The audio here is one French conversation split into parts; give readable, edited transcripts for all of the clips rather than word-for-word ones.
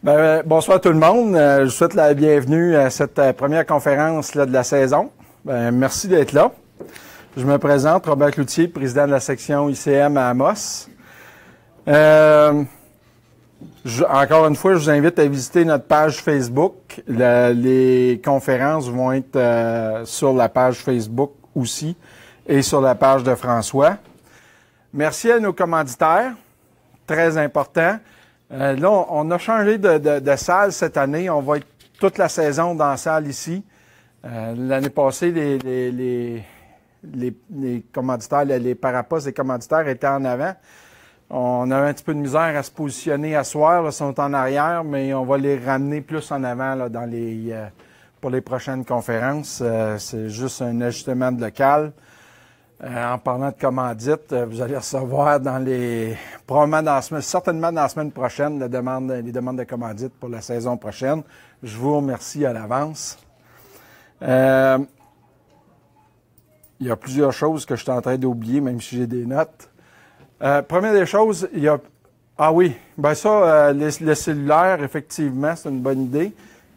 Bonsoir tout le monde. Je vous souhaite la bienvenue à cette première conférence là, de la saison. Merci d'être là. Je me présente, Robert Cloutier, président de la section ICM à Amos. Encore une fois, je vous invite à visiter notre page Facebook. Les conférences vont être sur la page Facebook aussi et sur la page de François. Merci à nos commanditaires, très important. Là, on a changé de salle cette année. On va être toute la saison dans la salle ici. L'année passée, les commanditaires, les parapostes des commanditaires étaient en avant. On avait un petit peu de misère à se positionner à soir. Là, ils sont en arrière, mais on va les ramener plus en avant là, pour les prochaines conférences. C'est juste un ajustement de local. En parlant de commandite, vous allez recevoir certainement dans la semaine prochaine, les demandes de commandite pour la saison prochaine. Je vous remercie à l'avance. Il y a plusieurs choses que je suis en train d'oublier, même si j'ai des notes. Première des choses, il y a... Ah oui, le cellulaire, effectivement, c'est une bonne idée.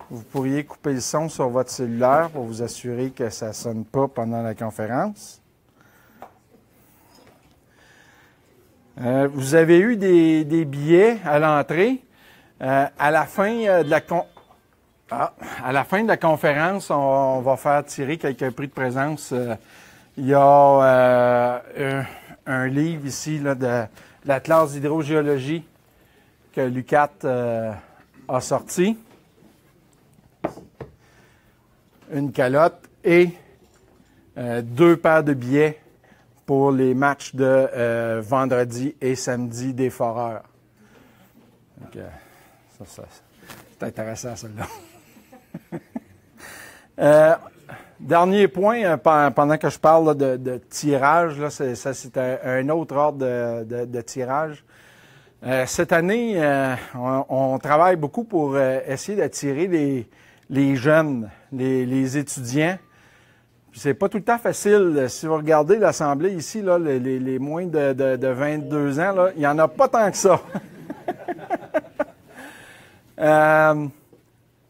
Vous pourriez couper le son sur votre cellulaire pour vous assurer que ça ne sonne pas pendant la conférence. Vous avez eu des billets à l'entrée. À la fin de la conférence, on va faire tirer quelques prix de présence. Il y a un livre ici là, de l'Atlas d'hydrogéologie que l'UQAT a sorti. Une calotte et 2 paires de billets pour les matchs de vendredi et samedi des Foreurs. Donc, ça c'est intéressant, celle-là. Dernier point, pendant que je parle là, de tirage, là, c'est un autre ordre de tirage. Cette année, on travaille beaucoup pour essayer d'attirer les jeunes, les étudiants. C'est pas tout le temps facile. Si vous regardez l'Assemblée ici, là, les moins de 22 ans, là, il n'y en a pas tant que ça.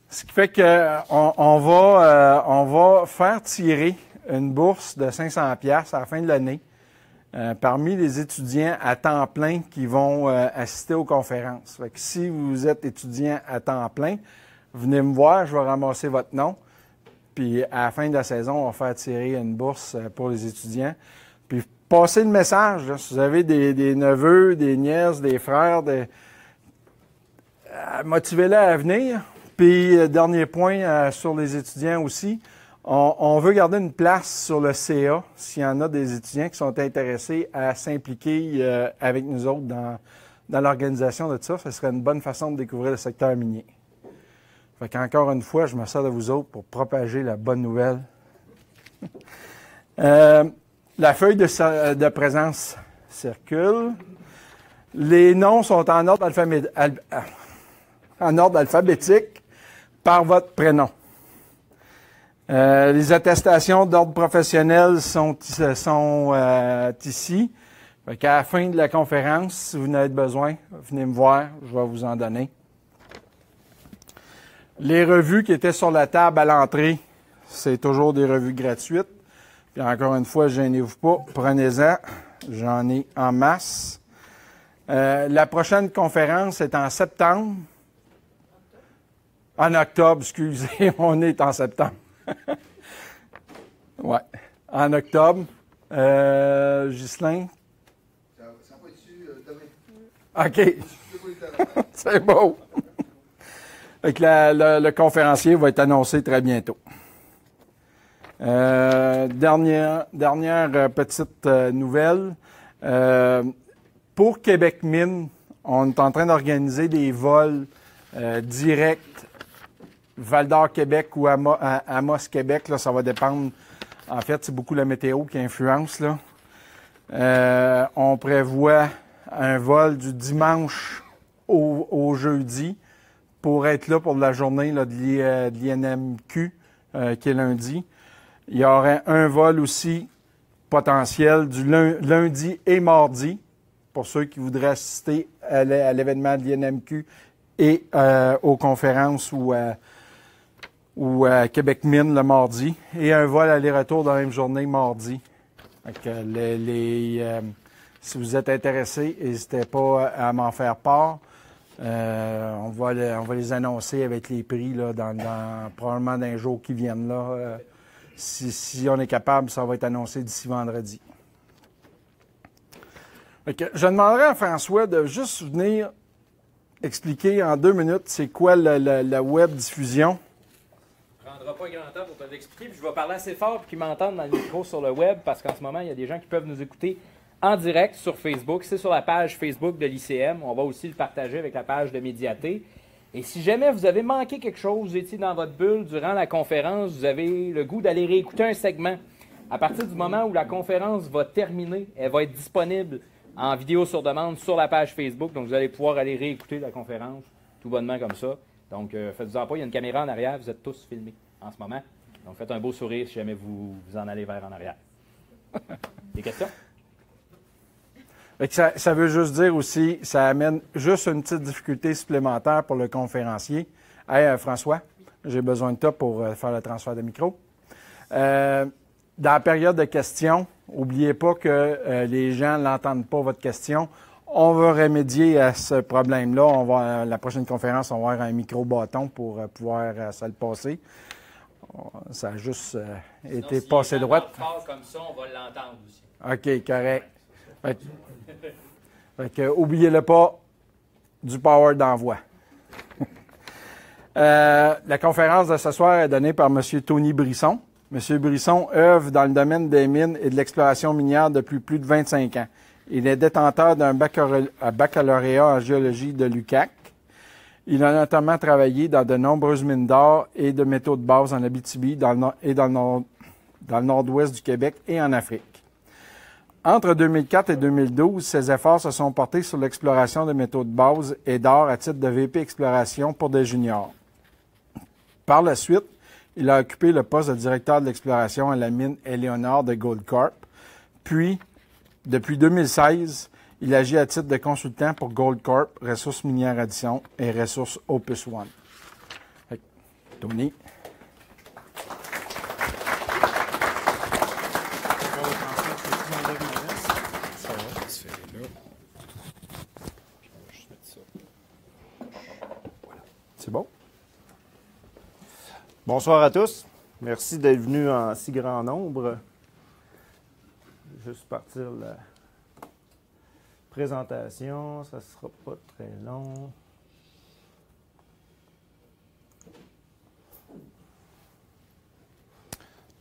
Ce qui fait qu'on va faire tirer une bourse de 500$ à la fin de l'année parmi les étudiants à temps plein qui vont assister aux conférences. Fait que si vous êtes étudiant à temps plein, venez me voir, je vais ramasser votre nom. Puis à la fin de la saison, on va faire tirer une bourse pour les étudiants. Puis passez le message. Là, si vous avez des neveux, des nièces, des frères, motivez-les à venir. Puis dernier point sur les étudiants aussi, on veut garder une place sur le CA s'il y en a des étudiants qui sont intéressés à s'impliquer avec nous autres dans l'organisation de ça. Ce serait une bonne façon de découvrir le secteur minier. Fait qu'encore une fois, je me sers de vous autres pour propager la bonne nouvelle. La feuille de présence circule. Les noms sont en ordre alphabétique par votre prénom. Les attestations d'ordre professionnel sont ici. Fait qu'à la fin de la conférence, si vous en avez besoin, venez me voir, je vais vous en donner. Les revues qui étaient sur la table à l'entrée, c'est toujours des revues gratuites. Puis encore une fois, gênez-vous pas, prenez-en, j'en ai en masse. La prochaine conférence est en septembre. En octobre, excusez, on est en septembre. Ouais, en octobre. Ghislain? Ça va être demain. OK. C'est beau. Fait que le conférencier va être annoncé très bientôt. Dernière petite nouvelle. Pour Québec Mine, on est en train d'organiser des vols directs Val-d'Or Québec ou Amos Québec. Là, ça va dépendre. En fait, c'est beaucoup la météo qui influence. Là. On prévoit un vol du dimanche au jeudi pour être là pour la journée là, de l'INMQ qui est lundi. Il y aurait un vol aussi potentiel du lundi et mardi pour ceux qui voudraient assister à l'événement de l'INMQ et aux conférences ou à Québec Mine le mardi, et un vol aller-retour dans la même journée mardi. Donc, si vous êtes intéressé, n'hésitez pas à m'en faire part. On va les annoncer avec les prix là, probablement dans les jours qui viennent. Là. Si on est capable, ça va être annoncé d'ici vendredi. Okay. Je demanderai à François de juste venir expliquer en 2 minutes c'est quoi la web diffusion. Ça ne prendra pas grand temps pour te l'expliquer. Puis je vais parler assez fort pour qu'ils m'entendent dans le micro sur le web parce qu'en ce moment, il y a des gens qui peuvent nous écouter en direct sur Facebook. C'est sur la page Facebook de l'ICM. On va aussi le partager avec la page de Médiaté. Et si jamais vous avez manqué quelque chose, vous étiez dans votre bulle durant la conférence, vous avez le goût d'aller réécouter un segment. À partir du moment où la conférence va terminer, elle va être disponible en vidéo sur demande sur la page Facebook. Donc, vous allez pouvoir aller réécouter la conférence tout bonnement comme ça. Donc, faites-vous-en pas, il y a une caméra en arrière, vous êtes tous filmés en ce moment. Donc, faites un beau sourire si jamais vous en allez vers en arrière. Des questions? Ça veut juste dire aussi, ça amène juste une petite difficulté supplémentaire pour le conférencier. Hey, François, j'ai besoin de toi pour faire le transfert de micro. Dans la période de questions, n'oubliez pas que les gens n'entendent pas votre question. On va remédier à ce problème-là. La prochaine conférence, on va avoir un micro-bâton pour pouvoir se le passer. Ça a juste été passé droite. Comme ça, on va l'entendre aussi. OK, correct. Oubliez-le pas, du power d'envoi. La conférence de ce soir est donnée par M. Tony Brisson. M. Brisson œuvre dans le domaine des mines et de l'exploration minière depuis plus de 25 ans. Il est détenteur d'un baccalauréat en géologie de l'UQAC. Il a notamment travaillé dans de nombreuses mines d'or et de métaux de base en Abitibi dans le nord-ouest du Québec et en Afrique. Entre 2004 et 2012, ses efforts se sont portés sur l'exploration de métaux de base et d'or à titre de VP Exploration pour des juniors. Par la suite, il a occupé le poste de directeur de l'exploration à la mine Éléonore de Goldcorp. Puis, depuis 2016, il agit à titre de consultant pour Goldcorp, Ressources minières Addition et Ressources Opus One. Tony. C'est bon? Bonsoir à tous. Merci d'être venus en si grand nombre. Je vais juste partir la présentation. Ça ne sera pas très long.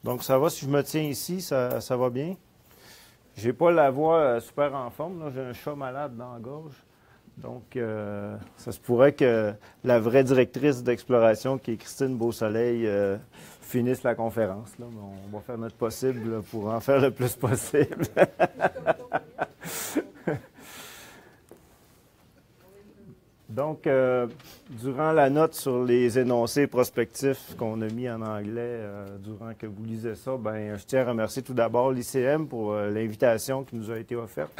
Donc, ça va, si je me tiens ici, ça va bien. J'ai pas la voix super en forme. J'ai un chat malade dans la gorge. Donc, ça se pourrait que la vraie directrice d'exploration, qui est Christine Beausoleil, finisse la conférence. Là. On va faire notre possible là, pour en faire le plus possible. Donc, durant la note sur les énoncés prospectifs qu'on a mis en anglais durant que vous lisez ça, je tiens à remercier tout d'abord l'ICM pour l'invitation qui nous a été offerte.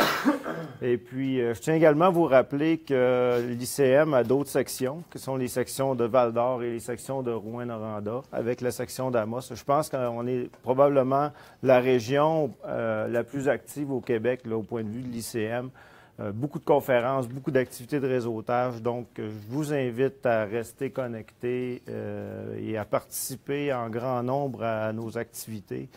Et puis, je tiens également à vous rappeler que l'ICM a d'autres sections, qui sont les sections de Val-d'Or et les sections de Rouyn-Noranda, avec la section d'Amos. Je pense qu'on est probablement la région la plus active au Québec, là, au point de vue de l'ICM. Beaucoup de conférences, beaucoup d'activités de réseautage. Donc, je vous invite à rester connectés et à participer en grand nombre à nos activités.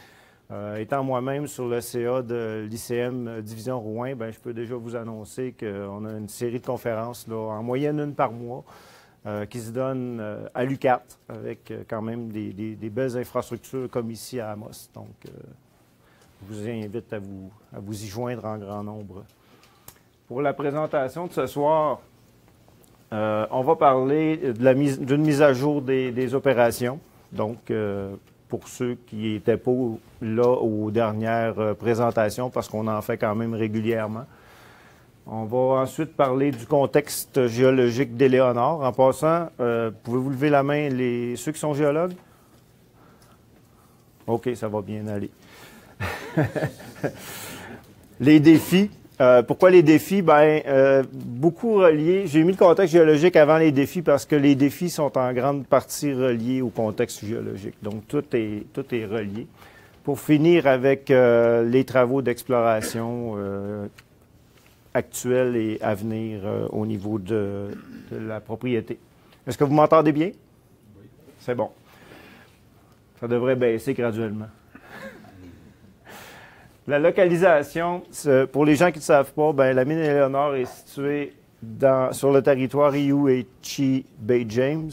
Étant moi-même sur le CA de l'ICM Division Rouyn, je peux déjà vous annoncer qu'on a une série de conférences, là, en moyenne une par mois, qui se donnent à l'UQAT, avec quand même des belles infrastructures comme ici à Amos. Donc, je vous invite à vous y joindre en grand nombre. Pour la présentation de ce soir, on va parler d'une mise à jour des opérations. Donc, pour ceux qui n'étaient pas là aux dernières présentations, parce qu'on en fait quand même régulièrement. On va ensuite parler du contexte géologique d'Éléonore. En passant, pouvez-vous lever la main, ceux qui sont géologues? OK, ça va bien aller. Les défis Pourquoi les défis? Beaucoup reliés. J'ai mis le contexte géologique avant les défis parce que les défis sont en grande partie reliés au contexte géologique. Donc, tout est relié. Pour finir avec les travaux d'exploration actuels et à venir au niveau de la propriété. Est-ce que vous m'entendez bien? Oui. C'est bon. Ça devrait baisser graduellement. La localisation, pour les gens qui ne savent pas, la mine Éléonore est située sur le territoire Iuichi Bay James.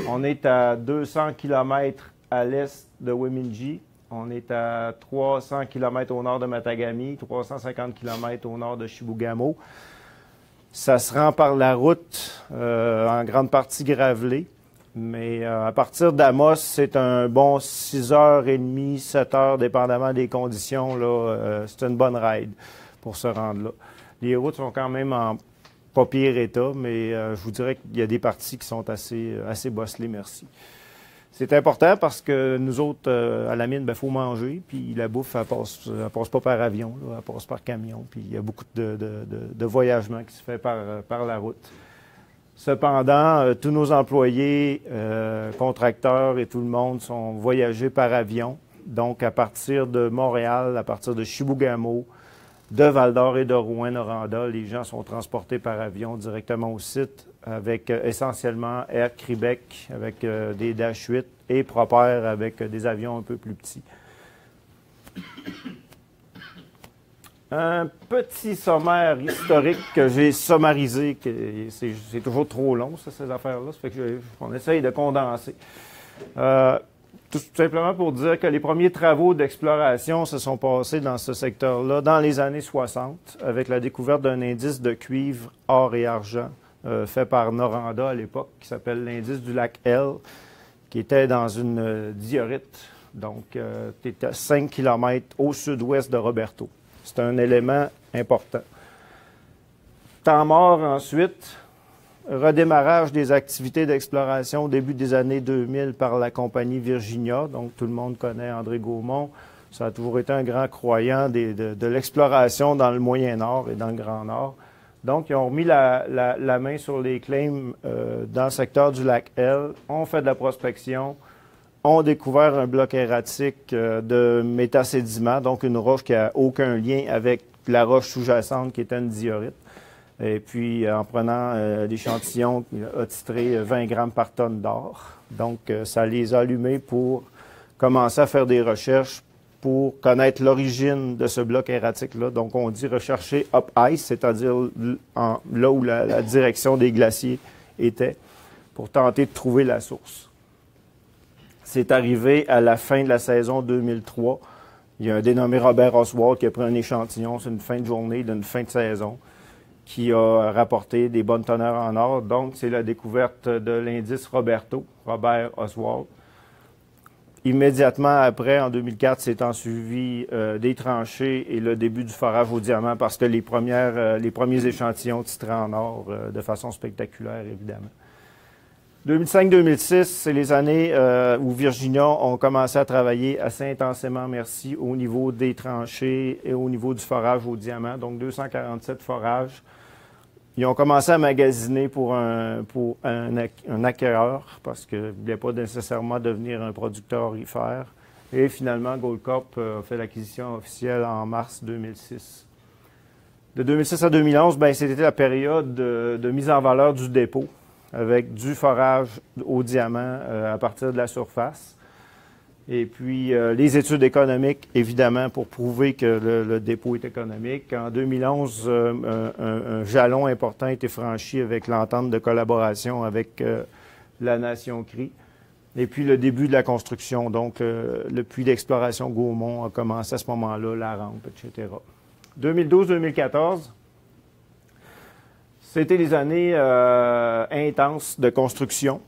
On est à 200 km à l'est de Wemindji. On est à 300 km au nord de Matagami, 350 km au nord de Chibougamau. Ça se rend par la route, en grande partie gravelée. Mais à partir d'Amos, c'est un bon 6h30, 7h, dépendamment des conditions. C'est une bonne ride pour se rendre là. Les routes sont quand même en pas pire état, mais je vous dirais qu'il y a des parties qui sont assez bosselées, merci. C'est important parce que nous autres, à la mine, faut manger, puis la bouffe, elle passe pas par avion, là, elle passe par camion, puis il y a beaucoup de voyagement qui se fait par la route. Cependant, tous nos employés, contracteurs et tout le monde sont voyagés par avion. Donc, à partir de Montréal, à partir de Chibougamau, de Val-d'Or et de Rouyn-Noranda, les gens sont transportés par avion directement au site avec essentiellement Air Québec, avec des Dash 8 et Propair avec des avions un peu plus petits. Un petit sommaire historique que j'ai sommarisé, c'est toujours trop long, ça, ces affaires-là, ça fait qu'on essaye de condenser. Tout simplement pour dire que les premiers travaux d'exploration se sont passés dans ce secteur-là dans les années 60, avec la découverte d'un indice de cuivre, or et argent, fait par Noranda à l'époque, qui s'appelle l'indice du lac L, qui était dans une diorite, donc qui était à 5 km au sud-ouest de Roberto. C'est un élément important. Temps mort ensuite, redémarrage des activités d'exploration au début des années 2000 par la compagnie Virginia. Donc, tout le monde connaît André Gaumont. Ça a toujours été un grand croyant de l'exploration dans le Moyen-Nord et dans le Grand Nord. Donc, ils ont remis la main sur les claims dans le secteur du lac L. On fait de la prospection. On découvert un bloc erratique de métasédiments, donc une roche qui n'a aucun lien avec la roche sous-jacente qui était une diorite. Et puis, en prenant l'échantillon, il a titré 20 grammes par tonne d'or. Donc, ça les a allumés pour commencer à faire des recherches pour connaître l'origine de ce bloc erratique-là. Donc, on dit rechercher up ice, c'est-à-dire là où la direction des glaciers était, pour tenter de trouver la source. C'est arrivé à la fin de la saison 2003. Il y a un dénommé Robert Oswald qui a pris un échantillon, c'est une fin de journée d'une fin de saison, qui a rapporté des bonnes teneurs en or. Donc, c'est la découverte de l'indice Roberto, Robert Oswald. Immédiatement après, en 2004, s'est ensuivi des tranchées et le début du forage au diamant parce que les premiers échantillons titraient en or de façon spectaculaire, évidemment. 2005-2006, c'est les années où Virginia ont commencé à travailler assez intensément, merci, au niveau des tranchées et au niveau du forage au diamant. Donc, 247 forages. Ils ont commencé à magasiner pour un acquéreur parce qu'ils ne voulaient pas nécessairement devenir un producteur aurifère. Et finalement, Goldcorp a fait l'acquisition officielle en mars 2006. De 2006 à 2011, c'était la période de mise en valeur du dépôt avec du forage au diamant à partir de la surface. Et puis, les études économiques, évidemment, pour prouver que le dépôt est économique. En 2011, un jalon important a été franchi avec l'entente de collaboration avec la Nation Cri. Et puis, le début de la construction. Donc, le puits d'exploration Gaumont a commencé à ce moment-là, la rampe, etc. 2012-2014, c'était les années intenses de construction.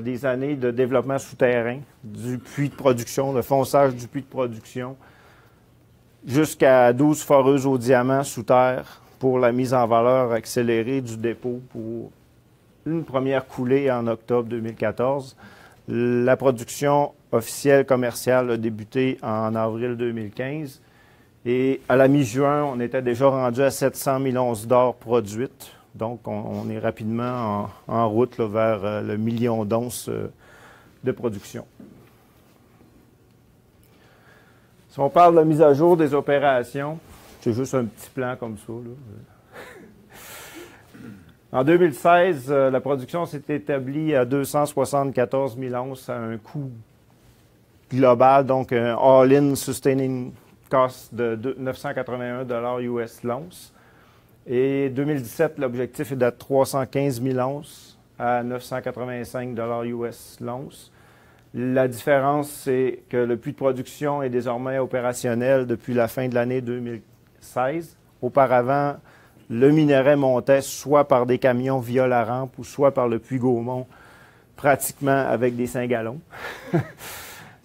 Des années de développement souterrain, du puits de production, le fonçage du puits de production, jusqu'à 12 foreuses au diamant sous terre pour la mise en valeur accélérée du dépôt pour une première coulée en octobre 2014. La production officielle commerciale a débuté en avril 2015 Et à la mi-juin, on était déjà rendu à 700 000 onces d'or produites. Donc, on est rapidement en route là, vers le million d'onces de production. Si on parle de la mise à jour des opérations, c'est juste un petit plan comme ça, là. En 2016, la production s'est établie à 274 000 onces à un coût global, donc un all-in sustaining cost de 981 $ US l'once. Et 2017, l'objectif est d'être 315 000 onces à 985 $ US l'once. La différence, c'est que le puits de production est désormais opérationnel depuis la fin de l'année 2016. Auparavant, le minerai montait soit par des camions via la rampe ou soit par le puits Gaumont, pratiquement avec des 5 gallons.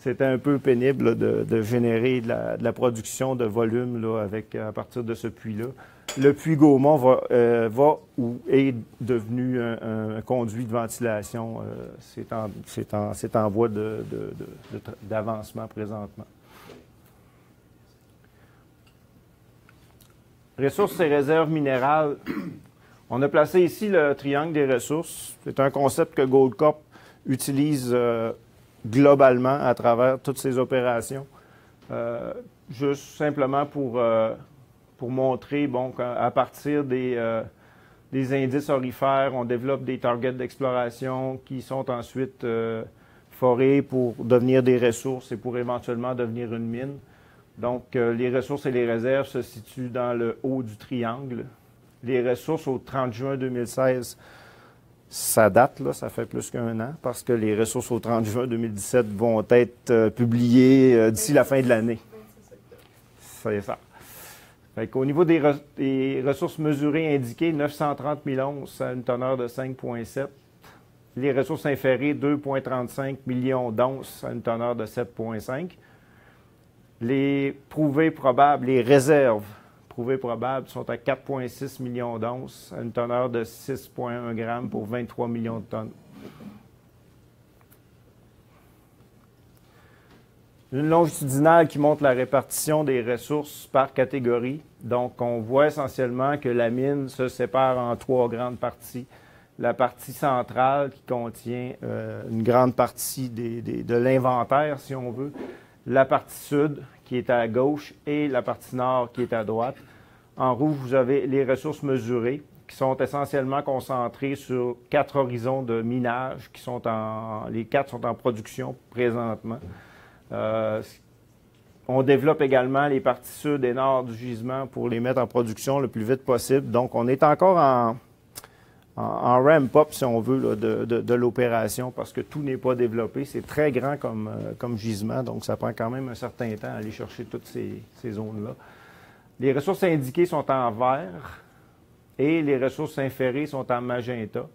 C'était un peu pénible là, de générer de la production de volume là, à partir de ce puits-là. Le puits Gaumont va ou est devenu un conduit de ventilation. C'est en voie d'avancement présentement. Ressources et réserves minérales. On a placé ici le triangle des ressources. C'est un concept que Goldcorp utilise globalement à travers toutes ses opérations. Juste simplement pour montrer qu'à partir des indices aurifères, on développe des targets d'exploration qui sont ensuite forés pour devenir des ressources et pour éventuellement devenir une mine. Donc, les ressources et les réserves se situent dans le haut du triangle. Les ressources au 30 juin 2016, ça date, là, ça fait plus qu'un an, parce que les ressources au 30 juin 2017 vont être publiées d'ici la fin de l'année. C'est ça. Fait qu'au niveau des ressources mesurées indiquées, 930 000 onces à une teneur de 5,7. Les ressources inférées, 2,35 millions d'onces à une teneur de 7,5. Les prouvés probables, les réserves prouvées probables sont à 4,6 millions d'onces à une teneur de 6,1 grammes pour 23 millions de tonnes. Une longitudinale qui montre la répartition des ressources par catégorie. Donc, on voit essentiellement que la mine se sépare en 3 grandes parties. La partie centrale qui contient une grande partie de l'inventaire, si on veut. La partie sud qui est à gauche et la partie nord qui est à droite. En rouge, vous avez les ressources mesurées qui sont essentiellement concentrées sur 4 horizons de minage qui sont les 4 sont en production présentement. On développe également les parties sud et nord du gisement pour les mettre en production le plus vite possible. Donc, on est encore en ramp-up, si on veut, là, de l'opération parce que tout n'est pas développé. C'est très grand comme gisement, donc ça prend quand même un certain temps à aller chercher toutes ces zones-là. Les ressources indiquées sont en vert et les ressources inférées sont en magenta.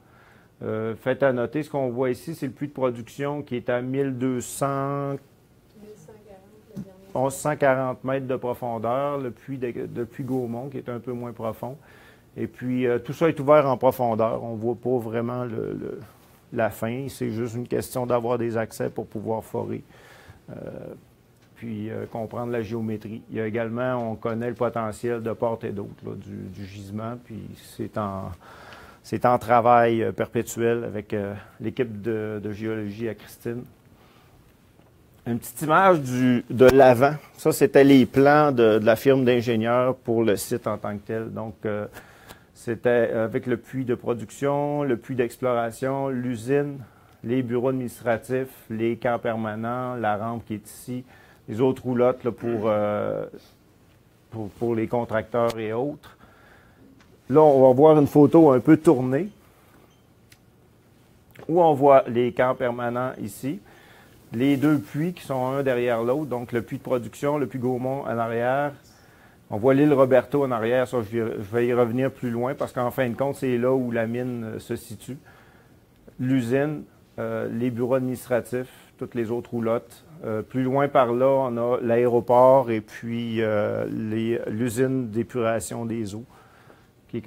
Faites à noter, ce qu'on voit ici, c'est le puits de production qui est à 1140 mètres de profondeur, le puits Gaumont qui est un peu moins profond. Et puis, tout ça est ouvert en profondeur. On ne voit pas vraiment la fin. C'est juste une question d'avoir des accès pour pouvoir forer, puis comprendre la géométrie. Il y a également, on connaît le potentiel de part et d'autre du gisement, puis c'est en travail perpétuel avec l'équipe de géologie à Christine. Une petite image de l'avant. Ça, c'était les plans de la firme d'ingénieurs pour le site en tant que tel. Donc, c'était avec le puits de production, le puits d'exploration, l'usine, les bureaux administratifs, les camps permanents, la rampe qui est ici, les autres roulottes là, pour les contracteurs et autres. Là, on va voir une photo un peu tournée où on voit les camps permanents ici. Les 2 puits qui sont un derrière l'autre, donc le puits de production, le puits Gaumont en arrière. On voit l'île Roberto en arrière, ça je vais y revenir plus loin parce qu'en fin de compte, c'est là où la mine se situe. L'usine, les bureaux administratifs, toutes les autres roulottes. Plus loin par là, on a l'aéroport et puis l'usine d'épuration des eaux, qui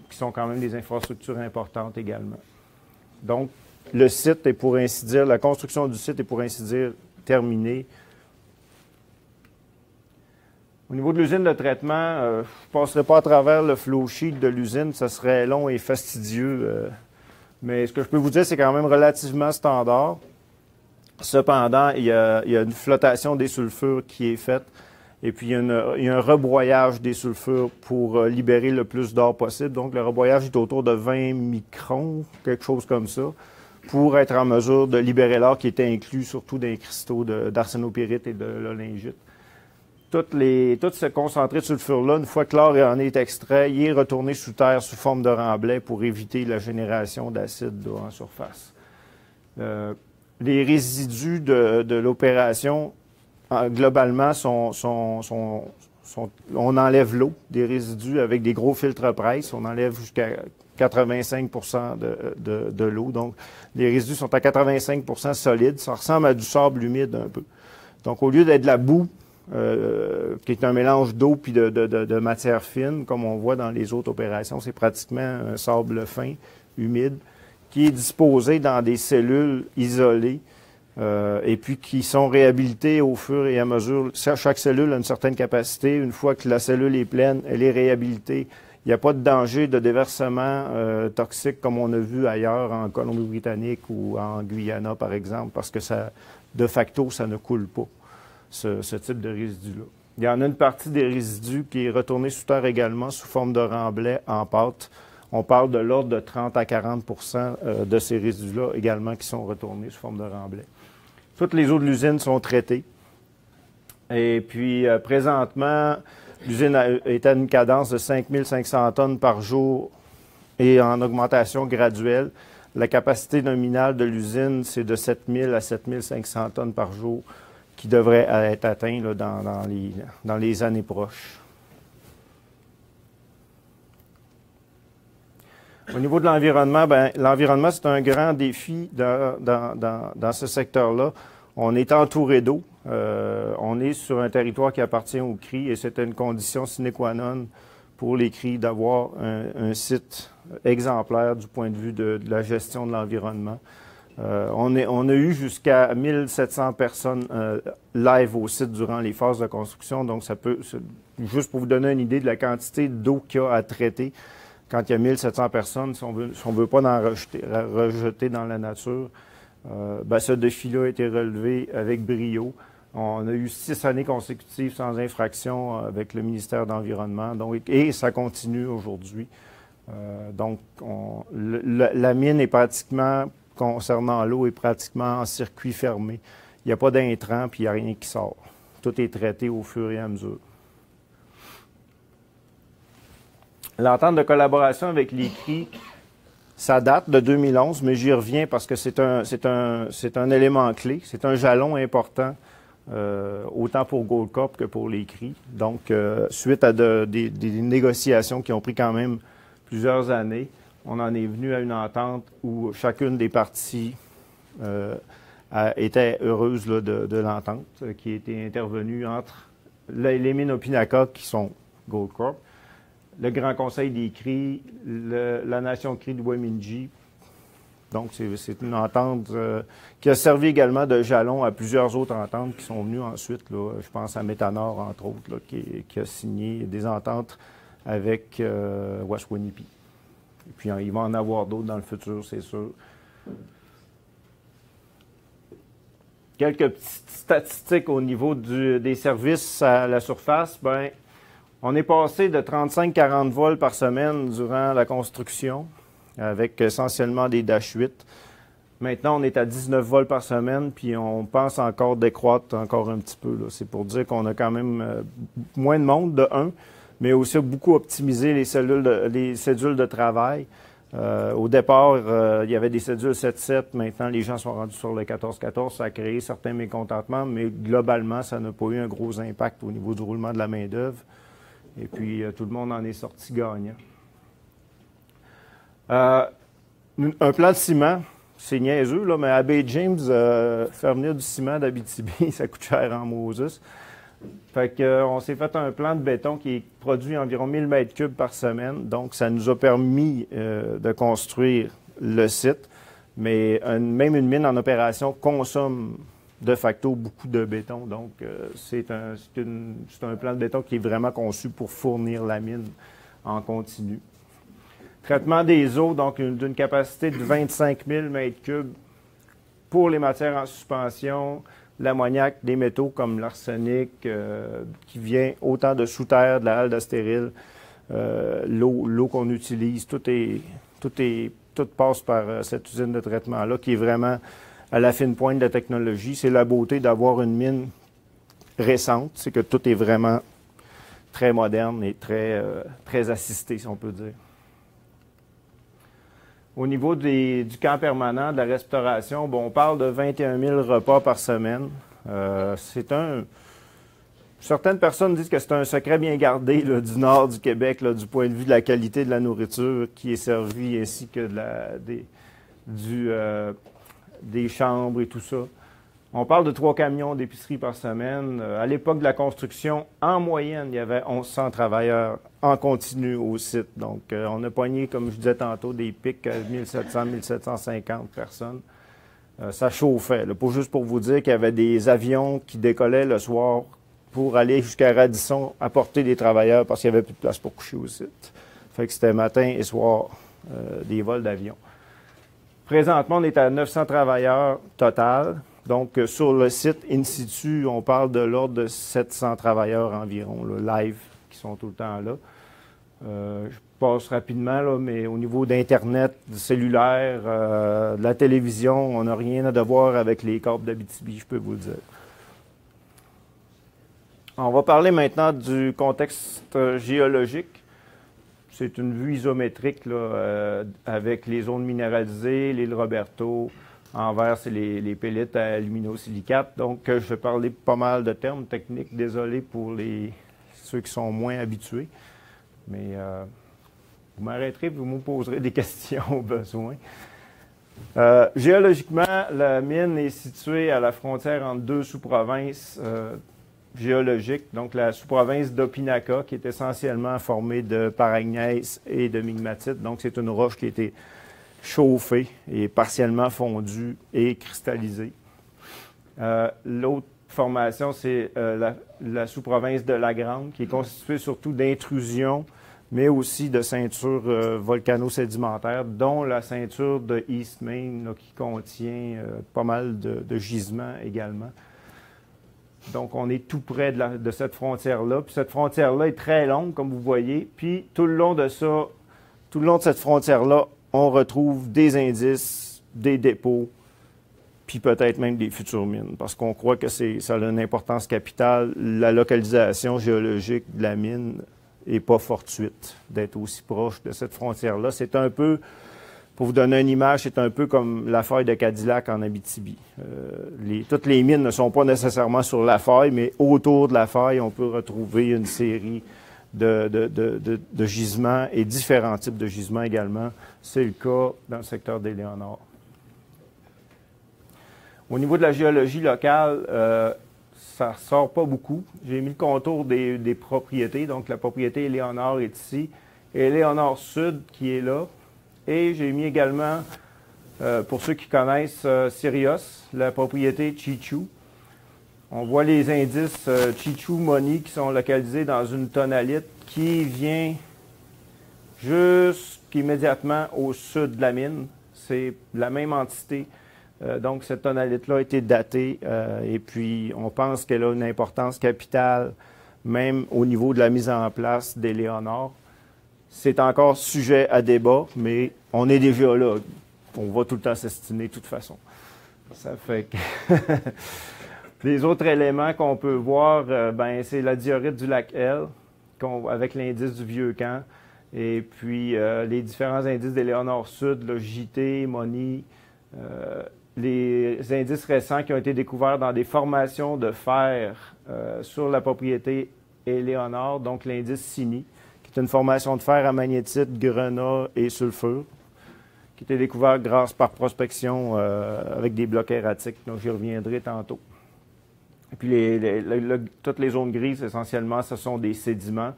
sont quand même des infrastructures importantes également. Donc, le site est pour ainsi dire, la construction du site est pour ainsi dire terminée. Au niveau de l'usine de traitement, je ne passerai pas à travers le flow sheet de l'usine, ça serait long et fastidieux. Mais ce que je peux vous dire, c'est quand même relativement standard. Cependant, il y a une flottation des sulfures qui est faite. Et puis, il y a un rebroyage des sulfures pour libérer le plus d'or possible. Donc, le rebroyage est autour de 20 microns, quelque chose comme ça, pour être en mesure de libérer l'or qui était inclus surtout dans les cristaux d'arsénopyrite et de l'olingite. Tout ce concentré de sulfure-là, une fois que l'or en est extrait, il est retourné sous terre sous forme de remblai pour éviter la génération d'acide en surface. Les résidus de l'opération, globalement, on enlève l'eau des résidus avec des gros filtres presse. On enlève jusqu'à 85 de l'eau. Donc, les résidus sont à 85 solides. Ça ressemble à du sable humide un peu. Donc, au lieu d'être de la boue, qui est un mélange d'eau puis de matière fine, comme on voit dans les autres opérations, c'est pratiquement un sable fin, humide, qui est disposé dans des cellules isolées et puis qui sont réhabilitées au fur et à mesure. Chaque cellule a une certaine capacité. Une fois que la cellule est pleine, elle est réhabilitée. Il n'y a pas de danger de déversement toxique comme on a vu ailleurs en Colombie-Britannique ou en Guyana, par exemple, parce que ça, de facto, ça ne coule pas, ce type de résidus-là. Il y en a une partie des résidus qui est retournée sous terre également sous forme de remblai en pâte. On parle de l'ordre de 30 à 40 de ces résidus-là également qui sont retournés sous forme de remblai. Toutes les eaux de l'usine sont traitées. Et puis, présentement, l'usine est à une cadence de 5500 tonnes par jour et en augmentation graduelle. La capacité nominale de l'usine, c'est de 7000 à 7500 tonnes par jour qui devrait être atteint là, dans les années proches. Au niveau de l'environnement, l'environnement, c'est un grand défi dans ce secteur-là. On est entouré d'eau. On est sur un territoire qui appartient aux cris et c'est une condition sine qua non pour les cris d'avoir un site exemplaire du point de vue de la gestion de l'environnement. On a eu jusqu'à 1700 personnes live au site durant les phases de construction. Donc, juste pour vous donner une idée de la quantité d'eau qu'il y a à traiter, quand il y a 1700 personnes, si on veut pas en rejeter dans la nature, ce défi-là a été relevé avec brio. On a eu 6 années consécutives sans infraction avec le ministère de l'Environnement, et ça continue aujourd'hui. La mine est pratiquement, concernant l'eau, est pratiquement en circuit fermé. Il n'y a pas d'intrants, puis il n'y a rien qui sort. Tout est traité au fur et à mesure. L'entente de collaboration avec les CRI, ça date de 2011, mais j'y reviens parce que c'est un élément clé, c'est un jalon important, autant pour Goldcorp que pour les CRI. Donc, suite à des négociations qui ont pris quand même plusieurs années, on en est venu à une entente où chacune des parties était heureuse là, de l'entente qui a été intervenue entre les mines Opinaca, qui sont Goldcorp, le Grand Conseil des CRI, la Nation CRI de Wemindji. Donc, c'est une entente qui a servi également de jalon à plusieurs autres ententes qui sont venues ensuite. Là, je pense à Métanor, entre autres, là, qui a signé des ententes avec Washwanipi. Et puis, il va en avoir d'autres dans le futur, c'est sûr. Quelques petites statistiques au niveau des services à la surface. On est passé de 35-40 vols par semaine durant la construction, avec essentiellement des Dash 8. Maintenant, on est à 19 vols par semaine, puis on pense encore décroître encore un petit peu. C'est pour dire qu'on a quand même moins de monde, de 1, mais aussi beaucoup optimisé les cédules de travail. Au départ, il y avait des cédules 7-7. Maintenant, les gens sont rendus sur le 14-14. Ça a créé certains mécontentements, mais globalement, ça n'a pas eu un gros impact au niveau du roulement de la main-d'œuvre. Et puis, tout le monde en est sorti gagnant. Un plan de ciment, c'est niaiseux, là, mais Abbey James, faire venir du ciment d'Abitibi, ça coûte cher en Moses. Fait qu'on s'est fait un plan de béton qui produit environ 1000 mètres cubes par semaine. Donc, ça nous a permis de construire le site. Mais même une mine en opération consomme de facto beaucoup de béton. Donc, c'est un plan de béton qui est vraiment conçu pour fournir la mine en continu. Traitement des eaux, donc d'une capacité de 25 000 m3 pour les matières en suspension, l'ammoniac, des métaux comme l'arsenic qui vient autant de sous terre, de la halle de stérile, l'eau qu'on utilise, tout passe par cette usine de traitement-là qui est vraiment à la fine pointe de la technologie. C'est la beauté d'avoir une mine récente, c'est que tout est vraiment très moderne et très assisté, si on peut dire. Au niveau du camp permanent, de la restauration, bon, on parle de 21 000 repas par semaine. Certaines personnes disent que c'est un secret bien gardé là, du nord du Québec, là, du point de vue de la qualité de la nourriture qui est servie, ainsi que des chambres et tout ça. On parle de 3 camions d'épicerie par semaine. À l'époque de la construction, en moyenne, il y avait 1100 travailleurs en continu au site. Donc, on a pogné, comme je disais tantôt, des pics à 1700, 1750 personnes. Ça chauffait. Là. Juste pour vous dire qu'il y avait des avions qui décollaient le soir pour aller jusqu'à Radisson apporter des travailleurs parce qu'il n'y avait plus de place pour coucher au site. Fait que c'était matin et soir des vols d'avion. Présentement, on est à 900 travailleurs total. Donc, sur le site in situ, on parle de l'ordre de 700 travailleurs environ, là, live, qui sont tout le temps là. Je passe rapidement, là, mais au niveau d'Internet, du cellulaire, de la télévision, on n'a rien à devoir avec les câbles d'Abitibi, je peux vous le dire. On va parler maintenant du contexte géologique. C'est une vue isométrique là, avec les zones minéralisées, l'île Roberto. En vert, c'est les pellites à aluminosilicate. Donc, je vais parler pas mal de termes techniques. Désolé pour ceux qui sont moins habitués. Mais vous m'arrêterez, vous me poserez des questions au besoin. Géologiquement, la mine est située à la frontière entre 2 sous-provinces géologiques. Donc, la sous-province d'Opinaca, qui est essentiellement formée de paragneiss et de migmatite. Donc, c'est une roche qui a été chauffée et partiellement fondue et cristallisée. L'autre formation, c'est la sous-province de la Grande, qui est constituée surtout d'intrusions, mais aussi de ceintures volcano-sédimentaires, dont la ceinture de East Main, là, qui contient pas mal de gisements également. Donc, on est tout près de cette frontière-là. Puis cette frontière-là est très longue, comme vous voyez. Puis tout le long de cette frontière-là, on retrouve des indices, des dépôts, puis peut-être même des futures mines, parce qu'on croit que ça a une importance capitale. La localisation géologique de la mine n'est pas fortuite d'être aussi proche de cette frontière-là. C'est un peu, pour vous donner une image, c'est un peu comme la faille de Cadillac en Abitibi. Toutes les mines ne sont pas nécessairement sur la faille, mais autour de la faille, on peut retrouver une série de gisements et différents types de gisements également. C'est le cas dans le secteur d'Éléonore. Au niveau de la géologie locale, ça ne ressort pas beaucoup. J'ai mis le contour des propriétés. Donc, la propriété Éléonore est ici. Éléonore Sud qui est là. Et j'ai mis également, pour ceux qui connaissent Sirius, la propriété Chichou. On voit les indices Chichou Moni qui sont localisés dans une tonalite qui vient jusqu'immédiatement au sud de la mine. C'est la même entité. Donc, cette tonalite-là a été datée et puis on pense qu'elle a une importance capitale même au niveau de la mise en place d'Éléonore. C'est encore sujet à débat, mais on est des géologues. On va tout le temps s'estimer de toute façon. Ça fait que... Les autres éléments qu'on peut voir, c'est la diorite du lac L, avec l'indice du Vieux-Camp, et puis les différents indices d'Éléonore Sud, le JT, Moni, les indices récents qui ont été découverts dans des formations de fer sur la propriété Éléonore, donc l'indice Sini, qui est une formation de fer à magnétite, grenat et sulfure, qui a été découvert par prospection avec des blocs erratiques, donc j'y reviendrai tantôt. Et puis, toutes les zones grises, essentiellement, ce sont des sédiments.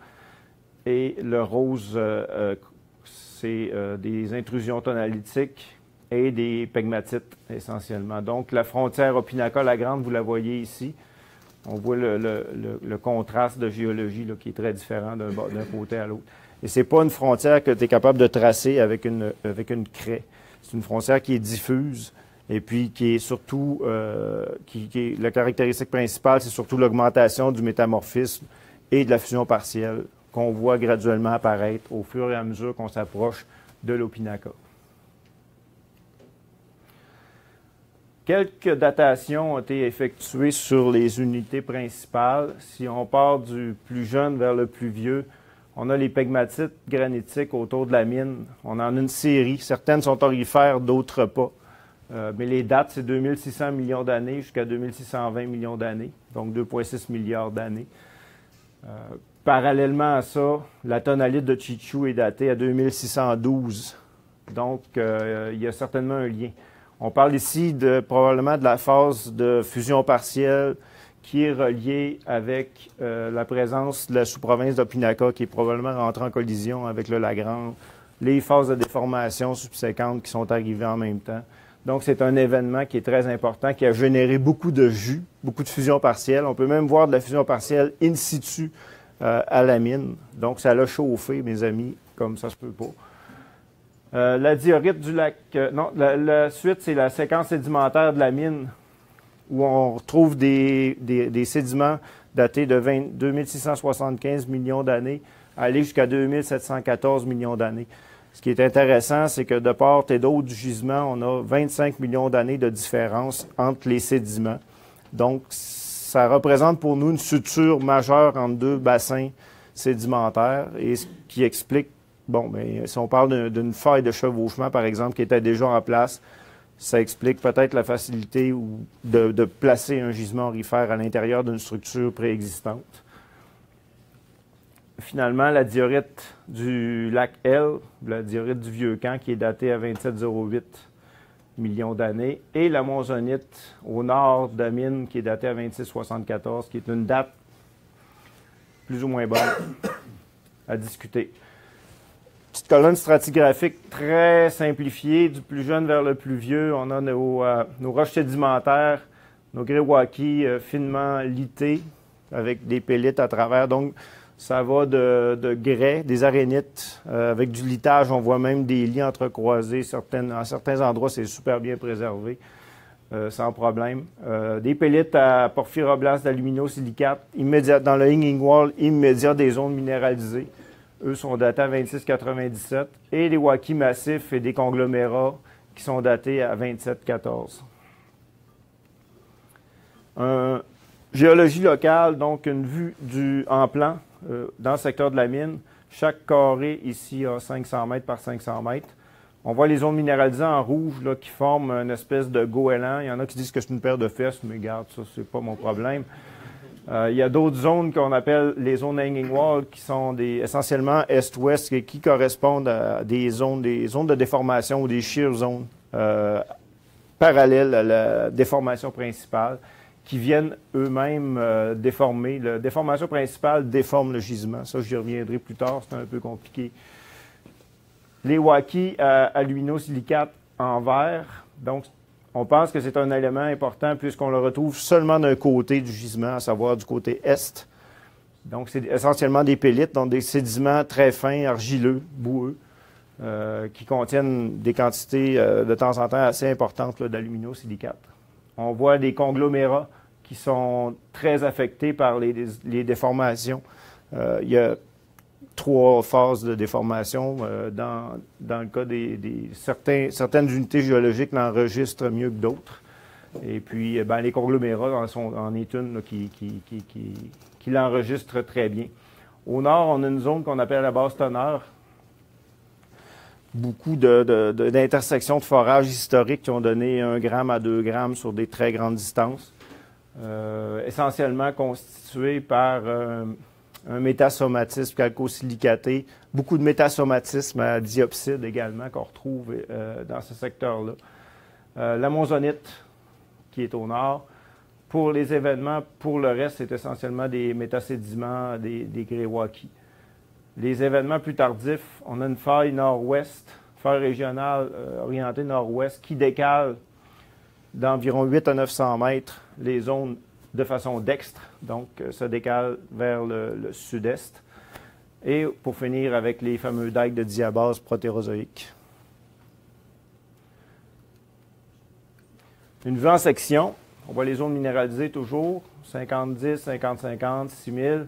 Et le rose, c'est des intrusions tonalitiques et des pegmatites essentiellement. Donc la frontière Opinaca-La-Grande, vous la voyez ici. On voit le contraste de géologie là, qui est très différent d'un côté à l'autre. Et ce n'est pas une frontière que tu es capable de tracer avec une craie. C'est une frontière qui est diffuse et puis qui est surtout, la caractéristique principale, c'est surtout l'augmentation du métamorphisme et de la fusion partielle qu'on voit graduellement apparaître au fur et à mesure qu'on s'approche de l'Opinaca. Quelques datations ont été effectuées sur les unités principales. Si on part du plus jeune vers le plus vieux, on a les pegmatites granitiques autour de la mine. On en a une série. Certaines sont aurifères, d'autres pas. Mais les dates, c'est 2600 millions d'années jusqu'à 2620 millions d'années, donc 2,6 milliards d'années. Parallèlement à ça, la tonalite de Chichu est datée à 2612. Donc, il y a certainement un lien. On parle ici probablement de la phase de fusion partielle qui est reliée avec la présence de la sous-province d'Opinaca qui est probablement rentrée en collision avec le Lagrange, les phases de déformation subséquentes qui sont arrivées en même temps. Donc, c'est un événement qui est très important, qui a généré beaucoup de jus, beaucoup de fusion partielle. On peut même voir de la fusion partielle in situ à la mine. Donc, ça l'a chauffé, mes amis, comme ça se peut pas. La diorite du lac... la suite, c'est la séquence sédimentaire de la mine, où on retrouve des sédiments datés de 2675 millions d'années, aller jusqu'à 2714 millions d'années. Ce qui est intéressant, c'est que de part et d'autre du gisement, on a 25 millions d'années de différence entre les sédiments. Donc, ça représente pour nous une suture majeure entre deux bassins sédimentaires, et ce qui explique, si on parle d'une faille de chevauchement, par exemple, qui était déjà en place, ça explique peut-être la facilité de placer un gisement aurifère à l'intérieur d'une structure préexistante. Finalement, la diorite du lac L, la diorite du Vieux-Camp, qui est datée à 27,08 millions d'années, et la monzonite au nord de la mine, qui est datée à 26,74, qui est une date plus ou moins bonne à discuter. Petite colonne stratigraphique très simplifiée, du plus jeune vers le plus vieux. On a nos roches sédimentaires, nos grès-wakis finement lités avec des pellites à travers. Donc, ça va de grès, des arénites, avec du litage. On voit même des lits entrecroisés. À certains endroits, c'est super bien préservé, sans problème. Des pellites à porphyroblastes d'alumino-silicate dans le hanging wall immédiat des zones minéralisées. Eux sont datés à 26,97. Et les wakis massifs et des conglomérats qui sont datés à 27,14. Géologie locale, donc une vue en plan dans le secteur de la mine. Chaque carré ici a 500 mètres par 500 mètres. On voit les zones minéralisées en rouge là, qui forment une espèce de goéland. Il y en a qui disent que c'est une paire de fesses, mais regarde, ça, c'est pas mon problème. Il y a d'autres zones qu'on appelle les zones hanging wall qui sont essentiellement est-ouest qui correspondent à des zones de déformation ou des shear zones parallèles à la déformation principale qui viennent eux-mêmes déformer. La déformation principale déforme le gisement. Ça, j'y reviendrai plus tard, c'est un peu compliqué. Les wakis à alumino-silicate en vert, donc on pense que c'est un élément important puisqu'on le retrouve seulement d'un côté du gisement, à savoir du côté est. Donc, c'est essentiellement des pellites, donc des sédiments très fins, argileux, boueux, qui contiennent des quantités de temps en temps assez importantes d'alumino-silicate. On voit des conglomérats qui sont très affectés par les déformations. Il y a 3 phases de déformation. Dans le cas certaines unités géologiques l'enregistrent mieux que d'autres. Et puis, les conglomérats en est une là, qui l'enregistre très bien. Au nord, on a une zone qu'on appelle la basse teneur. Beaucoup d'intersections de forages historiques qui ont donné 1 gramme à 2 grammes sur des très grandes distances. Essentiellement constituées par un métasomatisme calcosilicaté, beaucoup de métasomatisme à diopside également qu'on retrouve dans ce secteur-là. La monzonite qui est au nord. Pour les événements, pour le reste, c'est essentiellement des métasédiments, des grès-wakis. Les événements plus tardifs, on a une faille nord-ouest fer régional orienté nord-ouest qui décale d'environ 8 à 900 mètres les zones de façon dextre, donc ça décale vers le sud-est. Et pour finir avec les fameux dikes de diabase protérozoïque. Une vue en section, on voit les zones minéralisées toujours, 50-10, 50-50, 6000.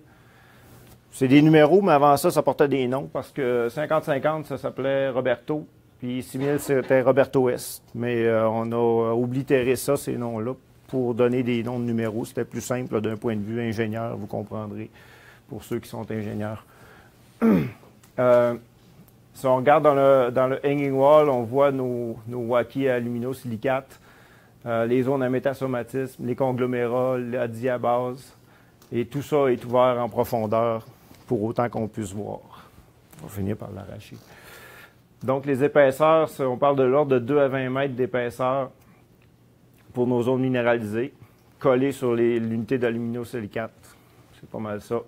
C'est des numéros, mais avant ça, ça portait des noms, parce que 50-50, ça s'appelait Roberto, puis 6000, c'était Roberto Est. Mais on a oblitéré ça, ces noms-là, pour donner des noms de numéros. C'était plus simple d'un point de vue ingénieur, vous comprendrez, pour ceux qui sont ingénieurs. Si on regarde dans le hanging wall, on voit nos wackies à luminosilicates, les zones à métasomatisme, les conglomérats, la diabase, et tout ça est ouvert en profondeur pour autant qu'on puisse voir. On va finir par l'arracher. Donc, les épaisseurs, on parle de l'ordre de 2 à 20 mètres d'épaisseur pour nos zones minéralisées, collées sur l'unité d'aluminosilicate. C'est pas mal ça.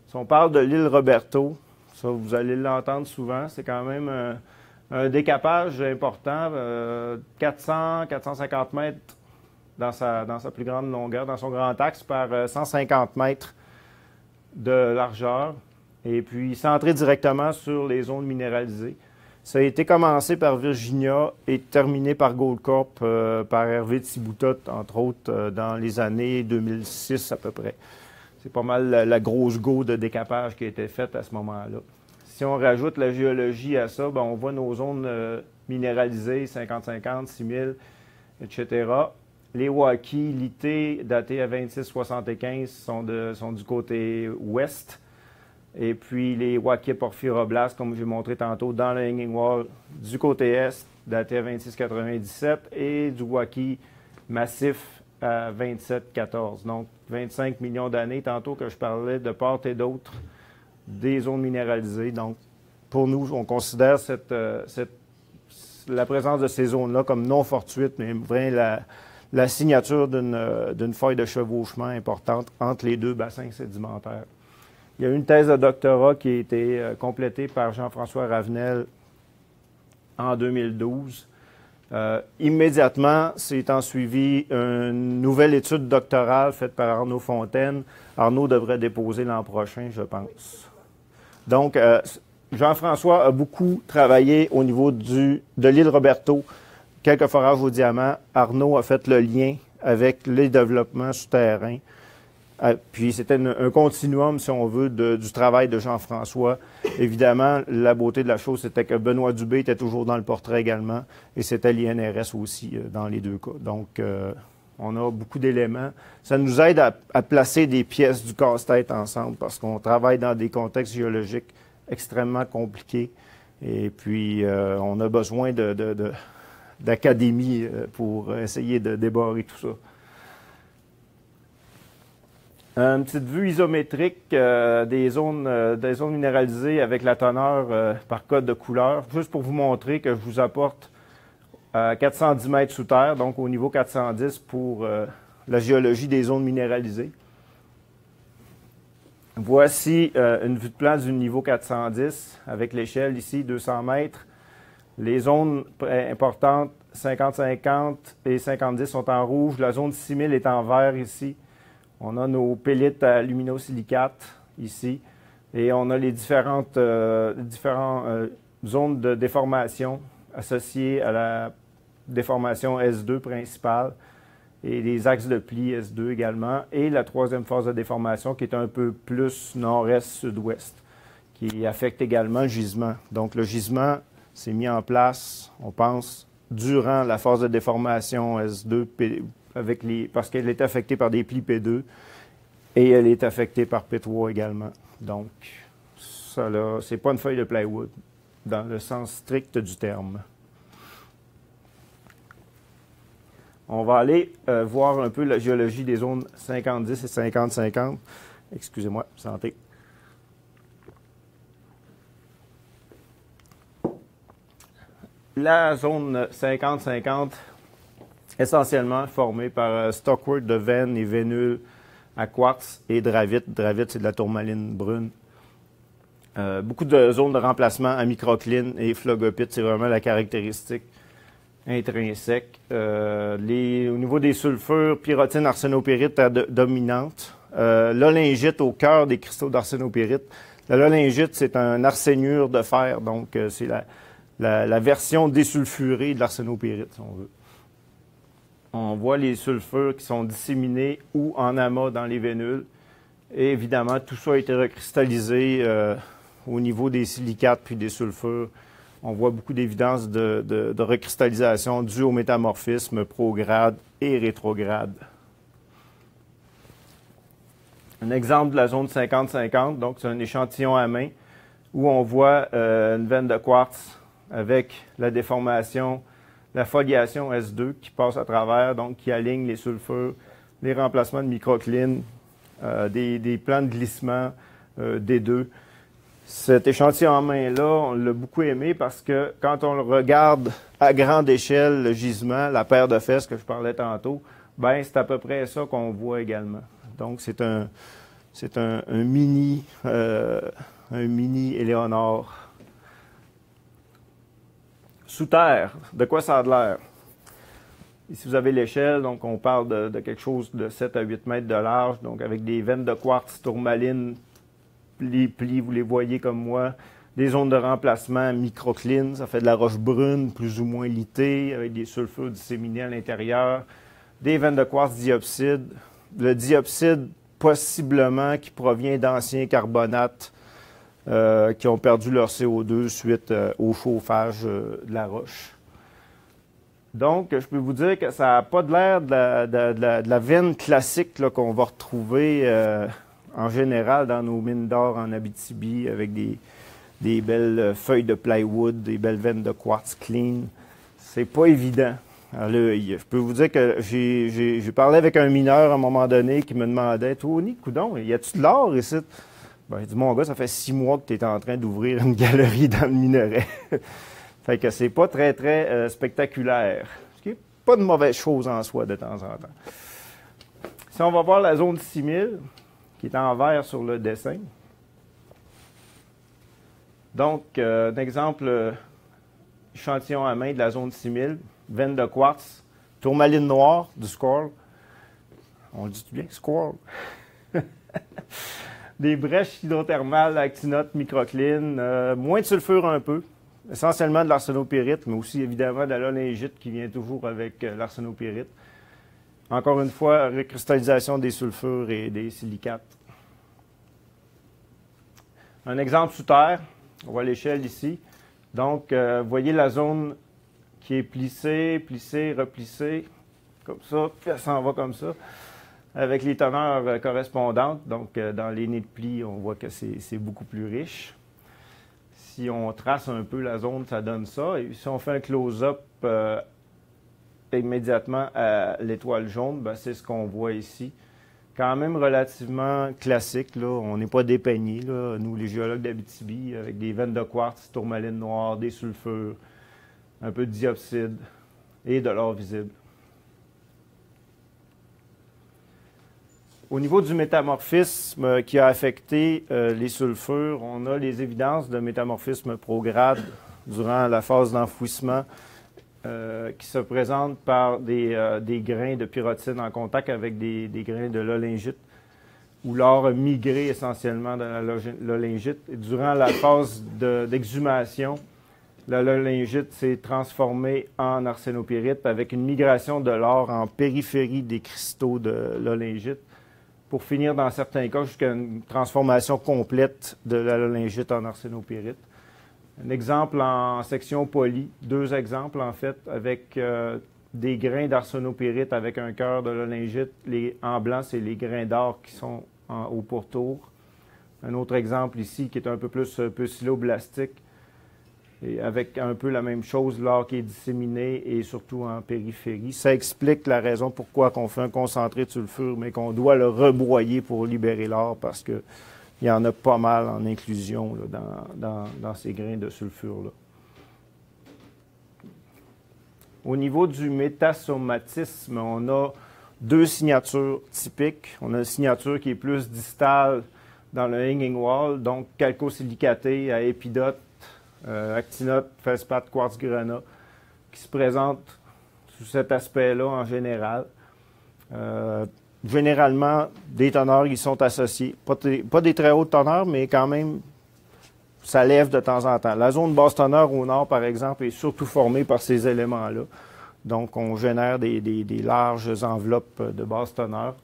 Si on parle de l'île Roberto, ça, vous allez l'entendre souvent, c'est quand même un décapage important, 400-450 mètres dans sa plus grande longueur, dans son grand axe, par 150 mètres de largeur, et puis centré directement sur les zones minéralisées. Ça a été commencé par Virginia et terminé par Goldcorp, par Hervé Thiboutot, entre autres, dans les années 2006 à peu près. C'est pas mal la grosse go de décapage qui a été faite à ce moment-là. Si on rajoute la géologie à ça, ben on voit nos zones minéralisées, 50-50, 6000, etc. Les wackies lités, datés à 26-75, sont du côté ouest. Et puis les wackies porphyroblastes, comme j'ai montré tantôt, dans le hanging wall, du côté est, daté à 26-97, et du wackie massif à 27-14. Donc, 25 millions d'années, tantôt que je parlais de part et d'autre des zones minéralisées. Donc, pour nous, on considère la présence de ces zones-là comme non fortuite, mais vraiment la signature d'une feuille de chevauchement importante entre les deux bassins sédimentaires. Il y a une thèse de doctorat qui a été complétée par Jean-François Ravenel en 2012. Immédiatement, s'est suivi une nouvelle étude doctorale faite par Arnaud Fontaine. Arnaud devrait déposer l'an prochain, je pense. Donc, Jean-François a beaucoup travaillé au niveau de l'île Roberto, quelques forages au diamant. Arnaud a fait le lien avec les développements souterrains. Puis c'était un continuum, si on veut, du travail de Jean-François. Évidemment, la beauté de la chose, c'était que Benoît Dubé était toujours dans le portrait également, et c'était l'INRS aussi dans les deux cas. Donc, on a beaucoup d'éléments. Ça nous aide à placer des pièces du casse-tête ensemble, parce qu'on travaille dans des contextes géologiques extrêmement compliqués. Et puis, on a besoin d'académie pour essayer de débarrer tout ça. Une petite vue isométrique des zones minéralisées avec la teneur par code de couleur, juste pour vous montrer que je vous apporte 410 mètres sous terre, donc au niveau 410 pour la géologie des zones minéralisées. Voici une vue de plan du niveau 410 avec l'échelle ici, 200 mètres. Les zones importantes, 50-50 et 50-10 sont en rouge. La zone 6000 est en vert ici. On a nos pellites à luminosilicates ici. Et on a les différentes zones de déformation associées à la déformation S2 principale et les axes de pli S2 également. Et la troisième phase de déformation qui est un peu plus nord-est-sud-ouest, qui affecte également le gisement. Donc le gisement s'est mis en place, on pense, durant la phase de déformation S2 parce qu'elle est affectée par des plis P2 et elle est affectée par P3 également. Donc, ça là, c'est pas une feuille de plywood dans le sens strict du terme. On va aller voir un peu la géologie des zones 50-10 et 50-50. Excusez-moi, santé. La zone 50-50, essentiellement formée par stockwork de veine et vénule à quartz et dravite. Dravite, c'est de la tourmaline brune. Beaucoup de zones de remplacement à microcline et phlogopite, c'est vraiment la caractéristique intrinsèque. Au niveau des sulfures, pyrrhotine, arsénopyrite dominante. L'olingite au cœur des cristaux d'arsénopyrite. L'olingite, c'est un arsénure de fer, donc c'est la version désulfurée de l'arsénopyrite, si on veut. On voit les sulfures qui sont disséminés ou en amas dans les vénules. Et évidemment, tout ça a été recristallisé au niveau des silicates puis des sulfures. On voit beaucoup d'évidence de recristallisation due au métamorphisme prograde et rétrograde. Un exemple de la zone 50-50, donc c'est un échantillon à main où on voit une veine de quartz avec la déformation, la foliation S2 qui passe à travers, donc qui aligne les sulfures, les remplacements de microcline, des plans de glissement D2. Cet échantillon en main-là, on l'a beaucoup aimé parce que quand on le regarde à grande échelle, le gisement, la paire de fesses que je parlais tantôt, ben c'est à peu près ça qu'on voit également. Donc c'est un mini Éléonore. Sous terre, de quoi ça a de l'air? Ici, vous avez l'échelle, donc on parle de quelque chose de 7 à 8 mètres de large, donc avec des veines de quartz tourmaline, les plis, vous les voyez comme moi, des zones de remplacement microcline, ça fait de la roche brune, plus ou moins litée, avec des sulfures disséminés à l'intérieur, des veines de quartz diopside, le diopside possiblement qui provient d'anciens carbonates qui ont perdu leur CO2 suite au chauffage de la roche. Donc, je peux vous dire que ça n'a pas de l'air de la veine classique qu'on va retrouver en général dans nos mines d'or en Abitibi avec des belles feuilles de plywood, des belles veines de quartz clean. C'est pas évident à l'œil. Je peux vous dire que j'ai parlé avec un mineur à un moment donné qui me demandait « Tony, coudon, y a-tu de l'or ici? » Ben, il dit « Mon gars, ça fait 6 mois que tu es en train d'ouvrir une galerie dans le minerai. » Fait que c'est pas très, très spectaculaire. Ce qui n'est pas de mauvaise chose en soi de temps en temps. Si on va voir la zone 6000, qui est en vert sur le dessin. Donc, un exemple, échantillon à main de la zone 6000, veine de quartz, tourmaline noire du squirrel. On le dit bien, squirrel. Des brèches hydrothermales, actinotes, microcline, moins de sulfure un peu. Essentiellement de l'arsénopyrite, mais aussi évidemment de l'olingite qui vient toujours avec l'arsénopyrite. Encore une fois, recristallisation des sulfures et des silicates. Un exemple sous terre, on voit l'échelle ici. Donc, vous voyez la zone qui est plissée, plissée, replissée, comme ça, puis elle s'en va comme ça, avec les teneurs correspondantes. Donc, dans les nez de pli, on voit que c'est beaucoup plus riche. Si on trace un peu la zone, ça donne ça. Et si on fait un close-up immédiatement à l'étoile jaune, ben, c'est ce qu'on voit ici. Quand même relativement classique, là. On n'est pas dépeignés, là, nous les géologues d'Abitibi, avec des veines de quartz, tourmaline noire, des sulfures, un peu de diopside et de l'or visible. Au niveau du métamorphisme qui a affecté les sulfures, on a les évidences de métamorphisme prograde durant la phase d'enfouissement qui se présentent par des grains de pyrrhotine en contact avec des grains de l'olingite, où l'or a migré essentiellement dans l'olingite. Et durant la phase d'exhumation, l'olingite s'est transformé en arsénopyrite avec une migration de l'or en périphérie des cristaux de l'olingite, pour finir, dans certains cas, jusqu'à une transformation complète de la l'olingite en arsénopyrite. Un exemple en section polie, 2 exemples en fait, avec des grains d'arsénopyrite avec un cœur de l'olingite. En blanc, c'est les grains d'or qui sont au pourtour. Un autre exemple ici qui est un peu plus pucilloblastique, et avec un peu la même chose, l'or qui est disséminé et surtout en périphérie. Ça explique la raison pourquoi on fait un concentré de sulfure, mais qu'on doit le rebroyer pour libérer l'or, parce qu'il y en a pas mal en inclusion là, dans ces grains de sulfure-là. Au niveau du métasomatisme, on a 2 signatures typiques. On a une signature qui est plus distale dans le hanging wall, donc calco-silicaté à épidote, actinote, feldspath, quartz granat, qui se présentent sous cet aspect-là en général. Généralement, des teneurs y sont associés. Pas des très hautes teneurs, mais quand même, ça lève de temps en temps. La zone basse teneur au nord, par exemple, est surtout formée par ces éléments-là. Donc, on génère des larges enveloppes de basse teneur.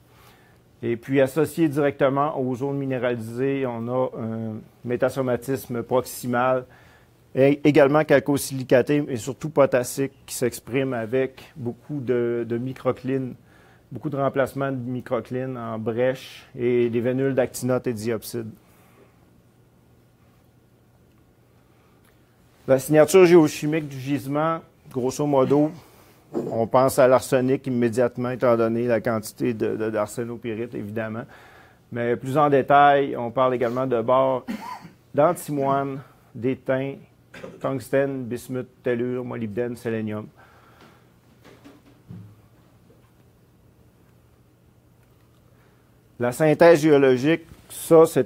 Et puis, associé directement aux zones minéralisées, on a un métasomatisme proximal, également calco-silicaté, mais surtout potassique, qui s'exprime avec beaucoup de microclines, beaucoup de remplacements de microclines en brèche et des vénules d'actinote et diopside. La signature géochimique du gisement, grosso modo, on pense à l'arsenic immédiatement, étant donné la quantité d'arsénopyrite, évidemment. Mais plus en détail, on parle également de bore d'antimoine, d'étain, tungstène, bismuth, tellure, molybdène, sélénium. La synthèse géologique, ça, c'est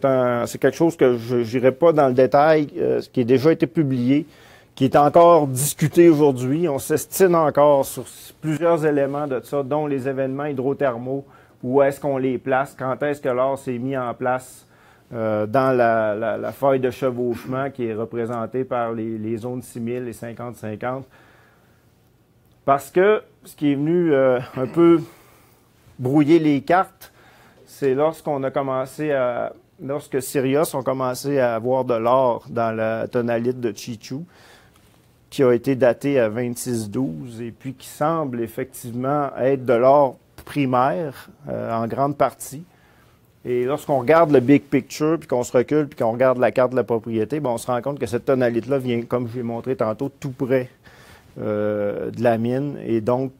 quelque chose que je n'irai pas dans le détail, ce qui a déjà été publié, qui est encore discuté aujourd'hui. On s'estime encore sur plusieurs éléments de ça, dont les événements hydrothermaux, où est-ce qu'on les place, quand est-ce que l'or s'est mis en place dans la feuille de chevauchement qui est représentée par les zones 6000 et 50-50. Parce que ce qui est venu un peu brouiller les cartes, c'est lorsque Sirius ont commencé à avoir de l'or dans la tonalite de Chichu, qui a été daté à 2612 et puis qui semble effectivement être de l'or primaire en grande partie. Et lorsqu'on regarde le big picture, puis qu'on se recule, puis qu'on regarde la carte de la propriété, bien, on se rend compte que cette tonalite-là vient, comme je l'ai montré tantôt, tout près de la mine. Et donc,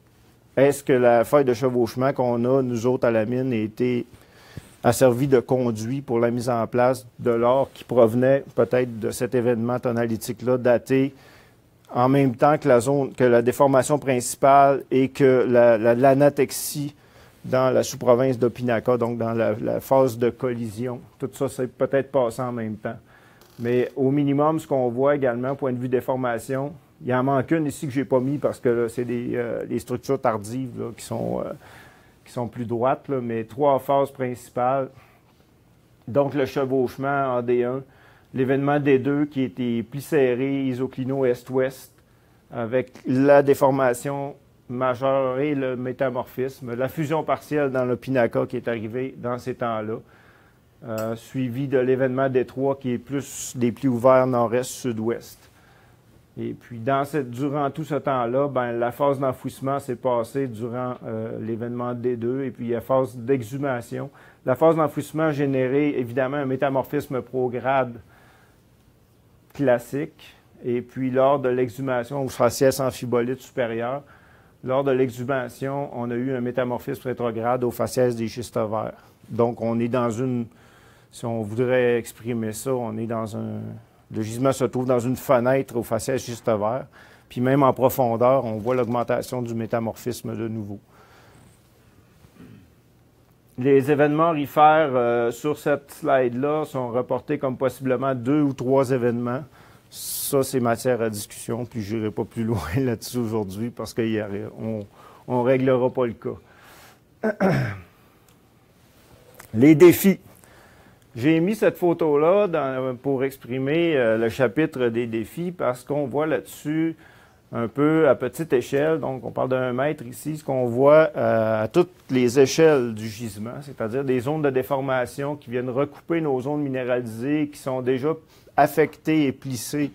est-ce que la feuille de chevauchement qu'on a, nous autres, à la mine, a servi de conduit pour la mise en place de l'or qui provenait peut-être de cet événement tonalitique-là, daté en même temps que la déformation principale et que l'anatexie dans la sous-province d'Opinaca, donc dans la phase de collision. Tout ça, c'est peut-être passé en même temps. Mais au minimum, ce qu'on voit également, point de vue déformation, il en manque une ici que je n'ai pas mis parce que c'est les structures tardives là, qui sont plus droites, là, mais 3 phases principales. Donc le chevauchement en D1, l'événement D2 qui était pli serré, isoclino est-ouest, avec la déformation majeure et le métamorphisme, la fusion partielle dans l'Opinaca qui est arrivée dans ces temps-là, suivi de l'événement D3 qui est plus des plis ouverts nord-est-sud-ouest. Et puis, durant tout ce temps-là, ben, la phase d'enfouissement s'est passée durant l'événement D2 et puis la phase d'exhumation. La phase d'enfouissement a généré évidemment un métamorphisme prograde classique. Et puis, lors de l'exhumation au faciès amphibolite supérieur, lors de l'exhumation, on a eu un métamorphisme rétrograde au faciès des schistes verts. Donc, on est dans si on voudrait exprimer ça, le gisement se trouve dans une fenêtre au faciès schiste vert. Puis même en profondeur, on voit l'augmentation du métamorphisme de nouveau. Les événements aurifères sur cette slide-là sont reportés comme possiblement 2 ou 3 événements. Ça, c'est matière à discussion, puis je n'irai pas plus loin là-dessus aujourd'hui parce qu'on ne réglera pas le cas. Les défis. J'ai mis cette photo-là pour exprimer le chapitre des défis parce qu'on voit là-dessus un peu à petite échelle, donc on parle d'1 mètre ici, ce qu'on voit à toutes les échelles du gisement, c'est-à-dire des zones de déformation qui viennent recouper nos zones minéralisées qui sont déjà affectées et plissées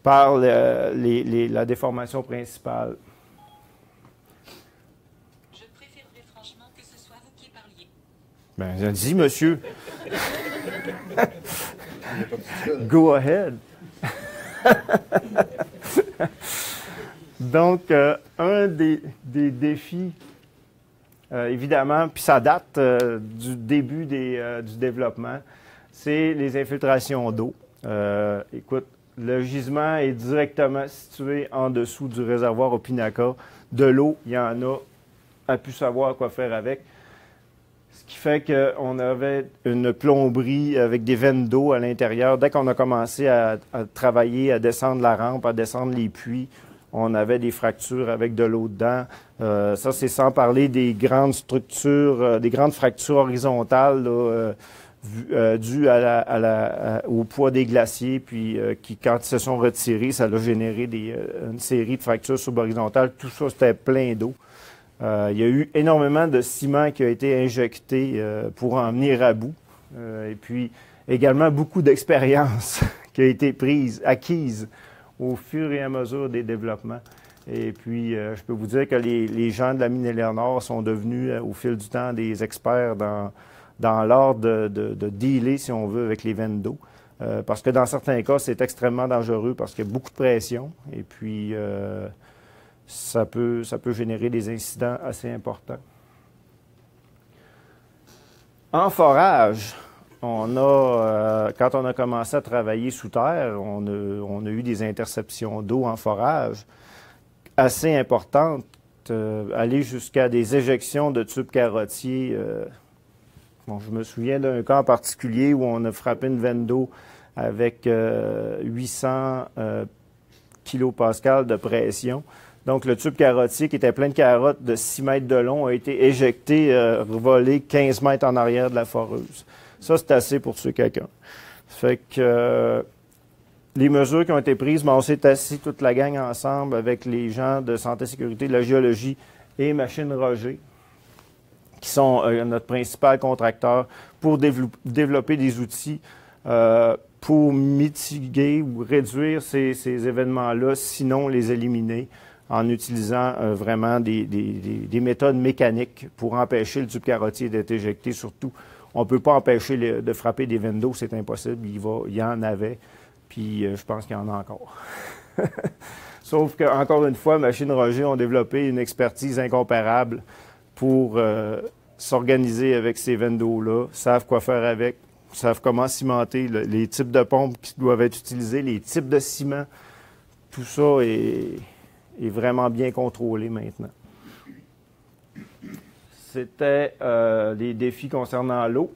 par la déformation principale. Je préférerais franchement que ce soit vous qui parliez. Ben, allez-y, monsieur. Go ahead. Donc, un des défis, évidemment, puis ça date du début du développement, c'est les infiltrations d'eau. Écoute, le gisement est directement situé en dessous du réservoir Opinaca. De l'eau, il y en a, a pu savoir quoi faire avec. Ce qui fait qu'on avait une plomberie avec des veines d'eau à l'intérieur. Dès qu'on a commencé à travailler, à descendre la rampe, à descendre les puits, on avait des fractures avec de l'eau dedans. Ça, c'est sans parler des grandes structures, des grandes fractures horizontales là, dues au poids des glaciers, puis qui, quand ils se sont retirés, ça a généré une série de fractures subhorizontales. Tout ça, c'était plein d'eau. Il y a eu énormément de ciment qui a été injecté pour en venir à bout. Et puis, également beaucoup d'expérience qui a été acquise au fur et à mesure des développements. Et puis, je peux vous dire que les gens de la mine Éléonore sont devenus, au fil du temps, des experts dans l'art de dealer, si on veut, avec les veines d'eau. Parce que dans certains cas, c'est extrêmement dangereux parce qu'il y a beaucoup de pression. Et puis, ça peut générer des incidents assez importants. En forage, quand on a commencé à travailler sous terre, on a eu des interceptions d'eau en forage assez importantes, aller jusqu'à des éjections de tubes carottiers. Je me souviens d'un cas en particulier où on a frappé une veine d'eau avec 800 kilopascals de pression. Donc, le tube carottier, qui était plein de carottes de 6 mètres de long, a été éjecté, volé 15 mètres en arrière de la foreuse. Ça, c'est assez pour tuer quelqu'un. Ça fait que les mesures qui ont été prises, on s'est assis toute la gang ensemble avec les gens de Santé et Sécurité, de la géologie et Machine Roger, qui sont notre principal contracteur, pour développer des outils pour mitiguer ou réduire ces événements-là, sinon les éliminer, en utilisant vraiment des méthodes mécaniques pour empêcher le tube carottier d'être éjecté. Surtout, on ne peut pas empêcher de frapper des veines d'eau, c'est impossible. Il y en avait, puis je pense qu'il y en a encore. Sauf qu'encore une fois, Machine Roger ont développé une expertise incomparable pour s'organiser avec ces veines d'eau-là, savent quoi faire avec, savent comment cimenter, les types de pompes qui doivent être utilisés, les types de ciment. Tout ça est vraiment bien contrôlé maintenant. C'était les défis concernant l'eau.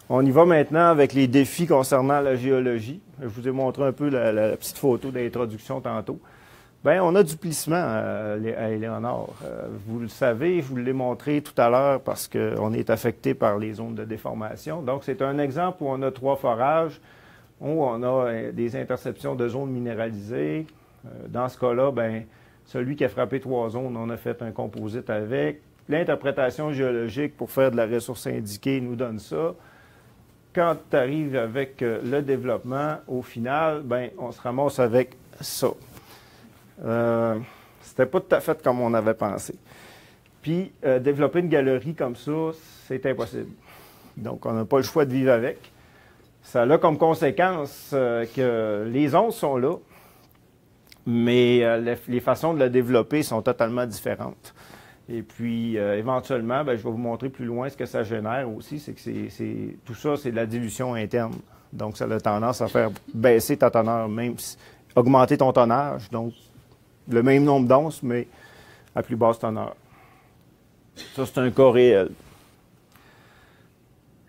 On y va maintenant avec les défis concernant la géologie. Je vous ai montré un peu la petite photo d'introduction tantôt. Bien, on a du plissement à Éléonore. Vous le savez, je vous l'ai montré tout à l'heure parce qu'on est affecté par les zones de déformation. Donc, c'est un exemple où on a 3 forages, où on a des interceptions de zones minéralisées. Dans ce cas-là, bien, celui qui a frappé 3 zones, on a fait un composite avec. L'interprétation géologique pour faire de la ressource indiquée nous donne ça. Quand tu arrives avec le développement, au final, bien, on se ramasse avec ça. C'était pas tout à fait comme on avait pensé. Puis, développer une galerie comme ça, c'est impossible. Donc, on n'a pas le choix de vivre avec. Ça a comme conséquence que les ondes sont là, mais les façons de la développer sont totalement différentes. Et puis, éventuellement, bien, je vais vous montrer plus loin ce que ça génère aussi. C'est que tout ça, c'est de la dilution interne. Donc, ça a tendance à faire baisser ta teneur, même augmenter ton tonnage. Donc, le même nombre d'onces, mais à plus basse teneur. Ça, c'est un cas réel.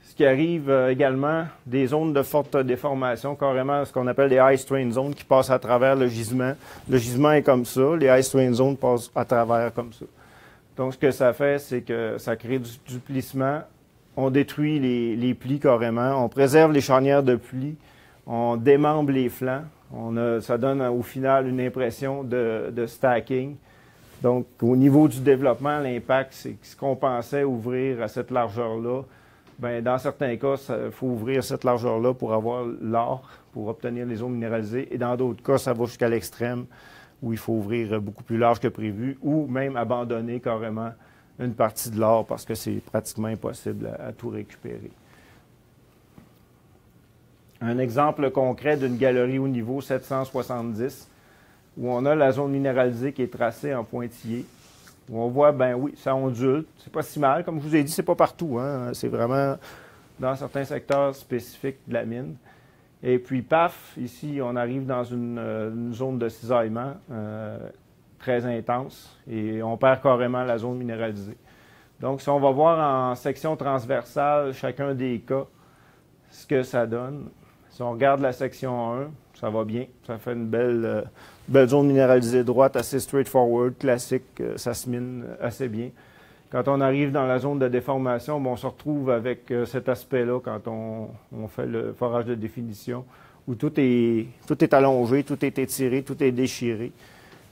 Ce qui arrive également, des zones de forte déformation, carrément ce qu'on appelle des high strain zones qui passent à travers le gisement. Le gisement est comme ça, les high strain zones passent à travers comme ça. Donc, ce que ça fait, c'est que ça crée du plissement. On détruit les plis carrément. On préserve les charnières de plis. On démembre les flancs. Ça donne au final une impression de stacking. Donc, au niveau du développement, l'impact, c'est ce qu'on pensait ouvrir à cette largeur-là. Bien, dans certains cas, il faut ouvrir cette largeur-là pour avoir l'or, pour obtenir les zones minéralisées. Et dans d'autres cas, ça va jusqu'à l'extrême, où il faut ouvrir beaucoup plus large que prévu, ou même abandonner carrément une partie de l'or parce que c'est pratiquement impossible à tout récupérer. Un exemple concret d'une galerie au niveau 770, où on a la zone minéralisée qui est tracée en pointillé, où on voit, ben oui, ça ondule, c'est pas si mal. Comme je vous ai dit, c'est pas partout, hein? C'est vraiment dans certains secteurs spécifiques de la mine. Et puis, paf, ici, on arrive dans une zone de cisaillement très intense et on perd carrément la zone minéralisée. Donc, si on va voir en section transversale chacun des cas, ce que ça donne. Si on regarde la section 1, ça va bien. Ça fait une belle zone minéralisée droite, assez straightforward, classique. Ça se mine assez bien. Quand on arrive dans la zone de déformation, on se retrouve avec cet aspect-là quand on fait le forage de définition, où tout est allongé, tout est étiré, tout est déchiré.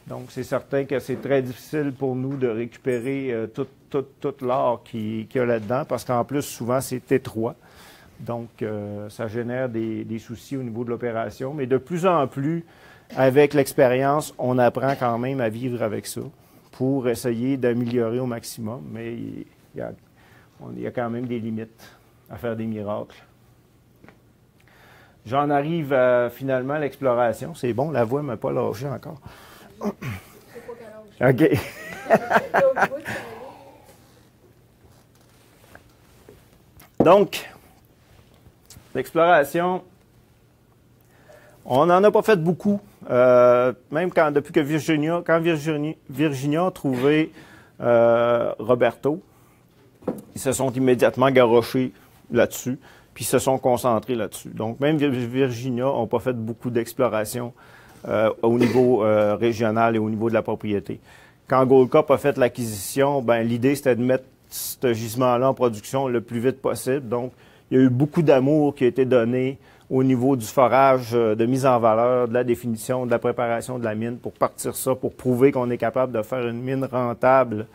Donc, c'est certain que c'est très difficile pour nous de récupérer tout l'or qu'il y a là-dedans, parce qu'en plus, souvent, c'est étroit. Donc, ça génère des soucis au niveau de l'opération. Mais de plus en plus, avec l'expérience, on apprend quand même à vivre avec ça pour essayer d'améliorer au maximum. Mais il y a quand même des limites à faire des miracles. J'en arrive finalement à l'exploration. C'est bon, la voix ne m'a pas lâché encore. OK. Donc, l'exploration, on n'en a pas fait beaucoup. Même depuis que Virginia a trouvé Roberto, ils se sont immédiatement garrochés là-dessus, puis se sont concentrés là-dessus. Donc, même Virginia n'a pas fait beaucoup d'exploration au niveau régional et au niveau de la propriété. Quand Goldcorp a fait l'acquisition, l'idée, c'était de mettre ce gisement-là en production le plus vite possible. Donc, il y a eu beaucoup d'amour qui a été donné au niveau du forage, de mise en valeur, de la définition, de la préparation de la mine pour partir ça, pour prouver qu'on est capable de faire une mine rentable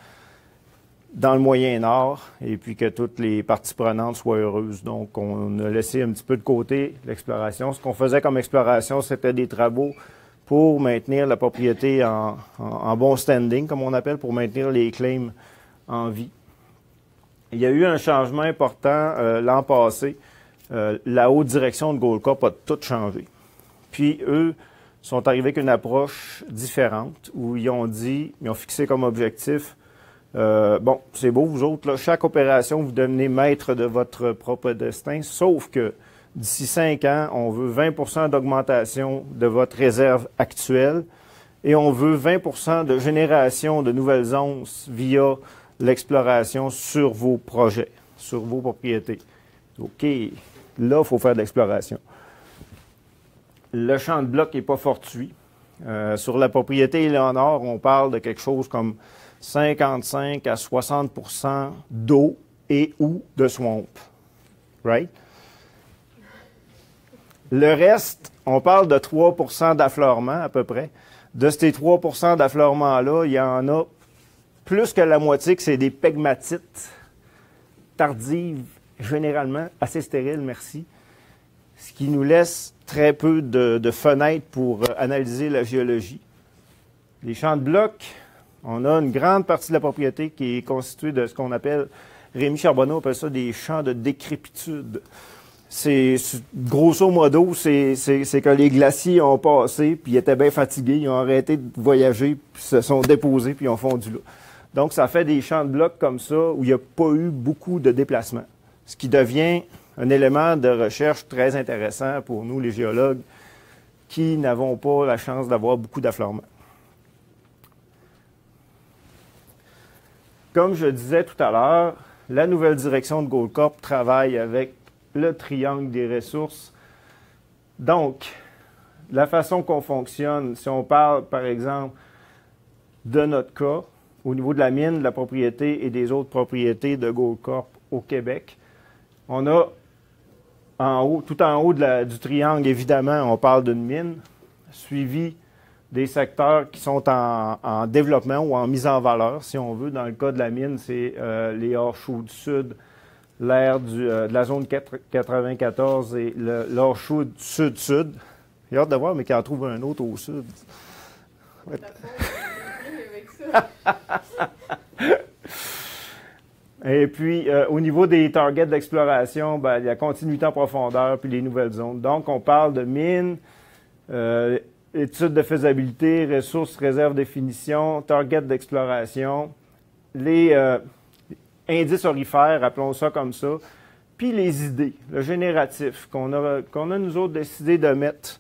dans le Moyen-Nord et puis que toutes les parties prenantes soient heureuses. Donc, on a laissé un petit peu de côté l'exploration. Ce qu'on faisait comme exploration, c'était des travaux pour maintenir la propriété en bon standing, comme on appelle, pour maintenir les claims en vie. Il y a eu un changement important l'an passé. La haute direction de Goldcorp a tout changé. Puis, eux sont arrivés avec une approche différente où ils ont fixé comme objectif, c'est beau, vous autres, là, chaque opération, vous devenez maître de votre propre destin, sauf que d'ici 5 ans, on veut 20 d'augmentation de votre réserve actuelle et on veut 20 de génération de nouvelles onces via l'exploration sur vos projets, sur vos propriétés. OK, là, il faut faire de l'exploration. Le champ de bloc n'est pas fortuit. Sur la propriété Éléonore, on parle de quelque chose comme 55 à 60 d'eau et ou de swamp. Right? Le reste, on parle de 3 d'affleurement à peu près. De ces 3 d'affleurement-là, il y en a plus que la moitié que c'est des pegmatites tardives, généralement assez stériles, merci. Ce qui nous laisse très peu de fenêtres pour analyser la géologie. Les champs de bloc, on a une grande partie de la propriété qui est constituée de ce qu'on appelle, Rémi Charbonneau appelle ça des champs de décrépitude. C'est grosso modo, c'est que les glaciers ont passé, puis ils étaient bien fatigués, ils ont arrêté de voyager, puis se sont déposés, puis ils ont fondu là. Donc, ça fait des champs de blocs comme ça où il n'y a pas eu beaucoup de déplacements, ce qui devient un élément de recherche très intéressant pour nous, les géologues, qui n'avons pas la chance d'avoir beaucoup d'affleurements. Comme je disais tout à l'heure, la nouvelle direction de Goldcorp travaille avec le triangle des ressources. Donc, la façon qu'on fonctionne, si on parle, par exemple, de notre cas, au niveau de la mine, de la propriété et des autres propriétés de Goldcorp au Québec, on a en haut, tout en haut du triangle, évidemment, on parle d'une mine, suivi des secteurs qui sont en développement ou en mise en valeur, si on veut. Dans le cas de la mine, c'est les Horseshoe du Sud, l'aire de la zone 94 et l'Horseshoe Sud-Sud. J'ai hâte de voir, mais qu'il en trouve un autre au sud. Ouais. Et puis, au niveau des targets d'exploration, la continuité en profondeur puis les nouvelles zones. Donc, on parle de mines, études de faisabilité, ressources, réserves, définition, target d'exploration, les indices aurifères, appelons ça comme ça, puis les idées, le génératif qu'on a nous autres décidé de mettre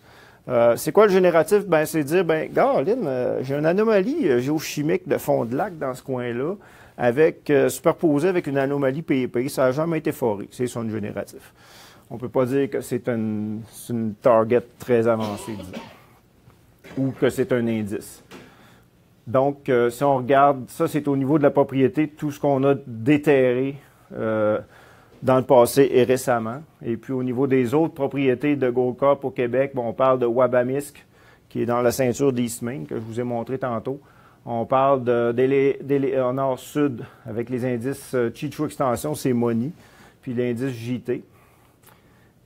C'est quoi le génératif? Ben, c'est dire, j'ai une anomalie géochimique de fond de lac dans ce coin-là, superposé avec une anomalie PEP. Ça n'a jamais été foré. C'est son génératif. On ne peut pas dire que c'est une target très avancée, disons, ou que c'est un indice. Donc, si on regarde, ça, c'est au niveau de la propriété, tout ce qu'on a déterré dans le passé et récemment. Et puis, au niveau des autres propriétés de Goldcorp au Québec, on parle de Wabamisk, qui est dans la ceinture d'East Main, que je vous ai montré tantôt. On parle au nord-sud, avec les indices Chichu Extension, c'est Moni, puis l'indice JT.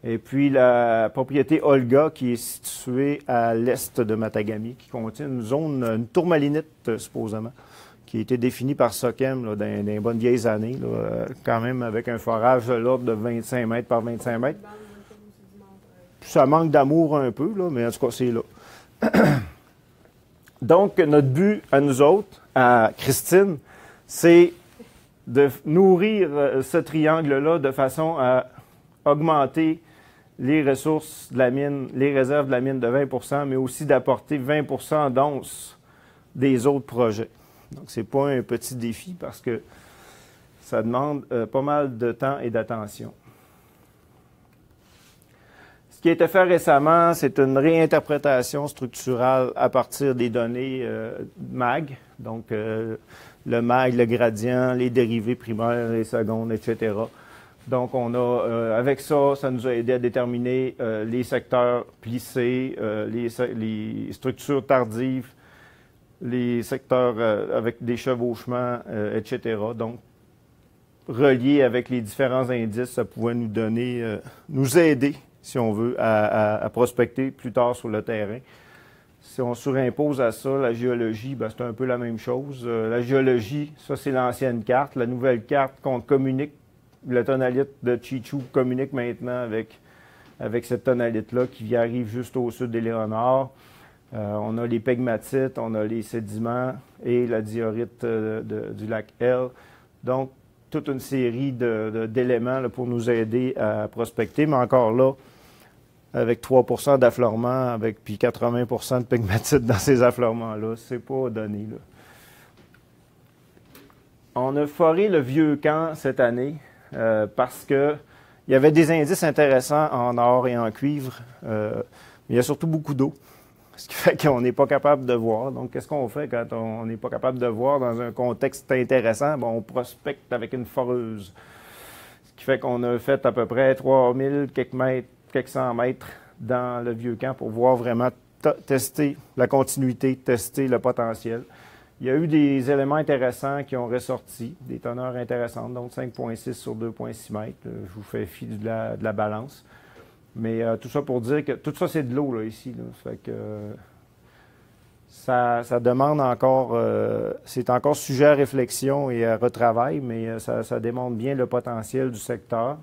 Et puis la propriété Olga, qui est située à l'est de Matagami, qui contient une tourmalinite, supposément, qui a été définie par Sochem là, dans les bonnes vieilles années, là, quand même avec un forage de l'ordre de 25 mètres par 25 mètres. Ça manque d'amour un peu, là, mais en tout cas, c'est là. Donc, notre but à nous autres, à Christine, c'est de nourrir ce triangle-là de façon à augmenter les ressources de la mine, les réserves de la mine de 20 %, mais aussi d'apporter 20 % d'onces des autres projets. Donc, ce n'est pas un petit défi parce que ça demande pas mal de temps et d'attention. Ce qui a été fait récemment, c'est une réinterprétation structurale à partir des données MAG, donc le MAG, le gradient, les dérivés primaires, les secondes, etc. Donc, on a, avec ça, ça nous a aidé à déterminer les secteurs plissés, les structures tardives, les secteurs avec des chevauchements, etc. Donc, relié avec les différents indices, ça pouvait nous donner, nous aider, si on veut, à prospecter plus tard sur le terrain. Si on surimpose à ça la géologie, c'est un peu la même chose. La géologie, ça, c'est l'ancienne carte. La nouvelle carte qu'on communique, le tonalite de Chichu communique maintenant avec cette tonalite-là qui arrive juste au sud des Léonards. On a les pegmatites, on a les sédiments et la diorite du lac L. Donc, toute une série d'éléments là, pour nous aider à prospecter. Mais encore là, avec 3 % d'affleurement, puis 80 % de pegmatite dans ces affleurements-là, c'est pas donné, là. On a foré le vieux camp cette année. Parce qu'il y avait des indices intéressants en or et en cuivre, mais il y a surtout beaucoup d'eau, ce qui fait qu'on n'est pas capable de voir. Donc, qu'est-ce qu'on fait quand on n'est pas capable de voir dans un contexte intéressant? On prospecte avec une foreuse, ce qui fait qu'on a fait à peu près 3000 quelques cent mètres dans le vieux camp pour voir vraiment tester la continuité, tester le potentiel. Il y a eu des éléments intéressants qui ont ressorti, des teneurs intéressantes, donc 5,6 sur 2,6 mètres. Je vous fais fi de la balance. Mais tout ça pour dire que tout ça, c'est de l'eau là, ici. Là. Ça fait que ça demande encore, c'est encore sujet à réflexion et à retravail, mais ça démontre bien le potentiel du secteur.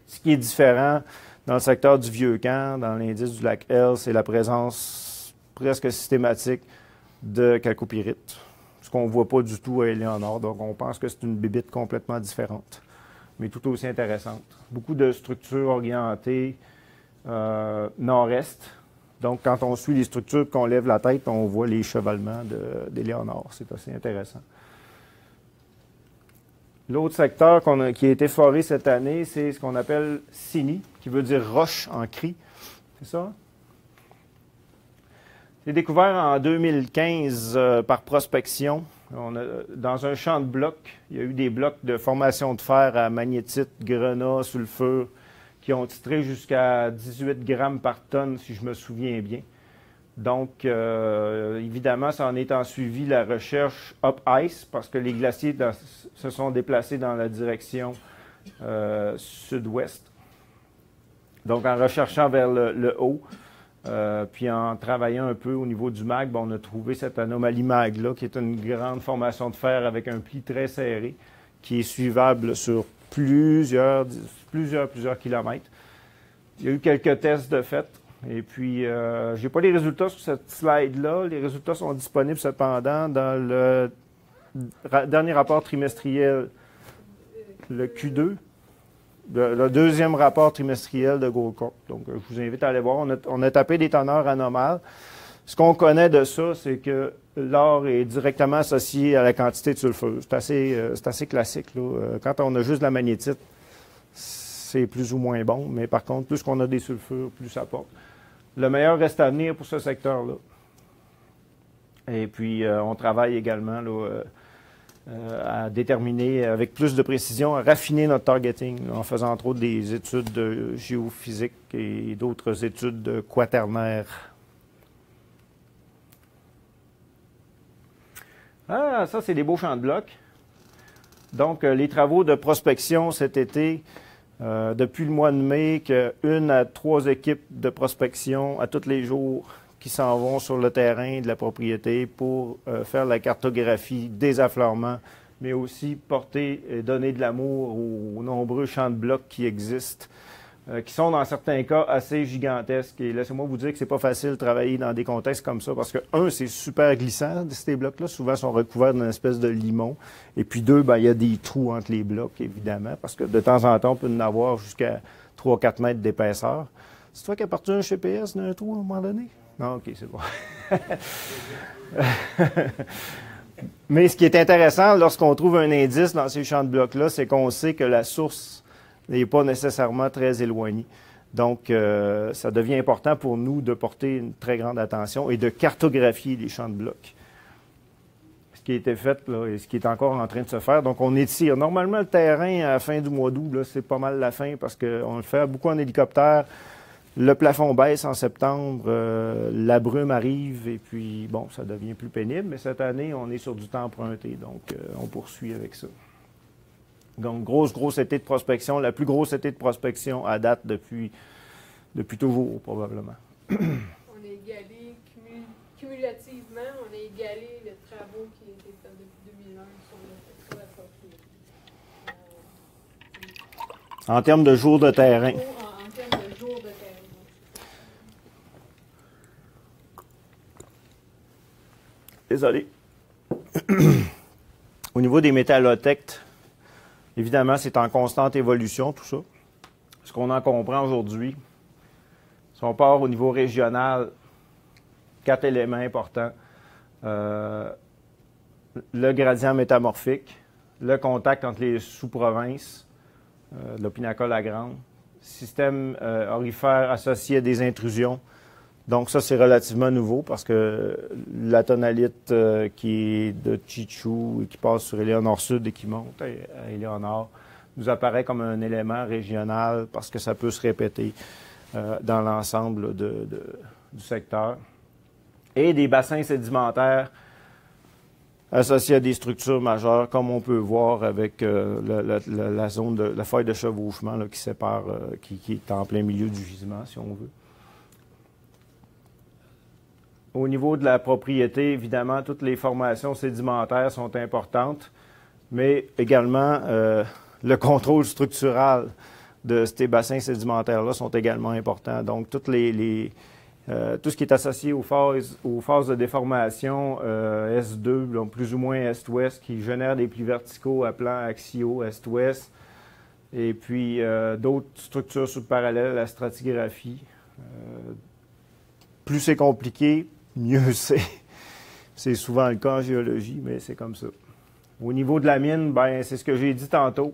Ce qui est différent dans le secteur du Vieux-Camp, dans l'indice du lac L, c'est la présence presque systématique de chalcopyrite, ce qu'on ne voit pas du tout à Éléonore. Donc, on pense que c'est une bébite complètement différente, mais tout aussi intéressante. Beaucoup de structures orientées nord-est. Donc, quand on suit les structures et qu'on lève la tête, on voit les chevalements d'Éléonore. C'est assez intéressant. L'autre secteur qui a été foré cette année, c'est ce qu'on appelle Sini, qui veut dire roche en cri. C'est ça? C'est découvert en 2015 par prospection. Dans un champ de blocs, il y a eu des blocs de formation de fer à magnétite, grenat, sulfure, qui ont titré jusqu'à 18 grammes par tonne, si je me souviens bien. Donc, évidemment, ça en étant suivi la recherche up ice, parce que les glaciers se sont déplacés dans la direction sud-ouest. Donc, en recherchant vers le haut, puis en travaillant un peu au niveau du mag, on a trouvé cette anomalie mag-là, qui est une grande formation de fer avec un pli très serré, qui est suivable sur plusieurs kilomètres. Il y a eu quelques tests de fait. Et puis, je n'ai pas les résultats sur cette slide-là. Les résultats sont disponibles cependant dans le dernier rapport trimestriel, le Q2. le deuxième rapport trimestriel de Goldcorp. Donc, je vous invite à aller voir. On a tapé des teneurs anomales. Ce qu'on connaît de ça, c'est que l'or est directement associé à la quantité de sulfure. C'est assez classique, là. Quand on a juste de la magnétite, c'est plus ou moins bon, mais par contre, plus qu'on a des sulfures, plus ça porte. Le meilleur reste à venir pour ce secteur-là. Et puis, on travaille également là, à déterminer avec plus de précision, à raffiner notre targeting, là, en faisant entre autres des études de géophysique et d'autres études de quaternaire. Ah, ça, c'est des beaux champs de blocs. Donc, les travaux de prospection cet été, depuis le mois de mai, qu'une à 3 équipes de prospection à tous les jours qui s'en vont sur le terrain de la propriété pour faire la cartographie des affleurements, mais aussi porter et donner de l'amour aux nombreux champs de blocs qui existent, qui sont dans certains cas assez gigantesques. Et laissez-moi vous dire que c'est pas facile de travailler dans des contextes comme ça, parce que, un, c'est super glissant, ces blocs-là. Souvent, sont recouverts d'une espèce de limon. Et puis, deux, ben, il y a des trous entre les blocs, évidemment, parce que de temps en temps, on peut en avoir jusqu'à 3-4 mètres d'épaisseur. C'est toi qui as parti un GPS d'un trou à un moment donné? Non, OK, c'est bon. Mais ce qui est intéressant, lorsqu'on trouve un indice dans ces champs de blocs-là, c'est qu'on sait que la source n'est pas nécessairement très éloignée. Donc, ça devient important pour nous de porter une très grande attention et de cartographier les champs de blocs. Ce qui a été fait là, et ce qui est encore en train de se faire. Donc, on étire. Normalement, le terrain, à la fin du mois d'août, là, c'est pas mal la fin parce qu'on le fait beaucoup en hélicoptère. Le plafond baisse en septembre, la brume arrive et puis, bon, ça devient plus pénible. Mais cette année, on est sur du temps emprunté, donc on poursuit avec ça. Donc, grosse été de prospection, la plus grosse été de prospection à date depuis toujours, probablement. On a égalé, cumulativement, on a égalé les travaux qui ont été faits depuis 2001 sur la propriété. En termes de jours de terrain. En termes de jours de terrain. Désolé. Au niveau des métallotectes, évidemment, c'est en constante évolution, tout ça. Ce qu'on en comprend aujourd'hui, si on part au niveau régional, 4 éléments importants. Le gradient métamorphique, le contact entre les sous-provinces, l'Opinaca-Lagrande, système aurifère associé à des intrusions. Donc ça, c'est relativement nouveau parce que la tonalite qui est de Chichou et qui passe sur Éléonore Sud et qui monte à Éléonore nous apparaît comme un élément régional parce que ça peut se répéter dans l'ensemble du secteur. Et des bassins sédimentaires associés à des structures majeures, comme on peut voir avec la zone de la faille de chevauchement là, qui sépare, qui est en plein milieu du gisement, si on veut. Au niveau de la propriété, évidemment, toutes les formations sédimentaires sont importantes, mais également le contrôle structural de ces bassins sédimentaires-là sont également importants. Donc, tout ce qui est associé aux phases de déformation S2, donc plus ou moins Est-Ouest, qui génèrent des plis verticaux à plans axiaux Est-Ouest, et puis d'autres structures subparallèles à la stratigraphie. Plus c'est compliqué, mieux c'est. C'est souvent le cas en géologie, mais c'est comme ça. Au niveau de la mine, ben, c'est ce que j'ai dit tantôt.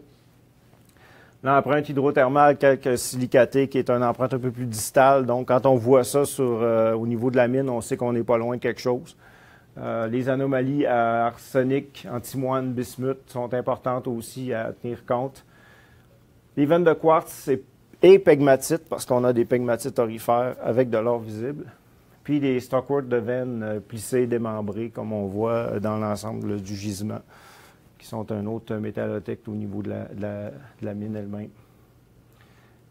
L'empreinte hydrothermale calque-silicatée, qui est une empreinte un peu plus distale. Donc, quand on voit ça au niveau de la mine, on sait qu'on n'est pas loin de quelque chose. Les anomalies à arsenic, antimoine, bismuth sont importantes aussi à tenir compte. Les veines de quartz et pegmatite, parce qu'on a des pegmatites aurifères avec de l'or visible. Puis des Stockworth de veines plissées, démembrées, comme on voit dans l'ensemble du gisement, qui sont un autre métallotecte au niveau de la mine elle-même.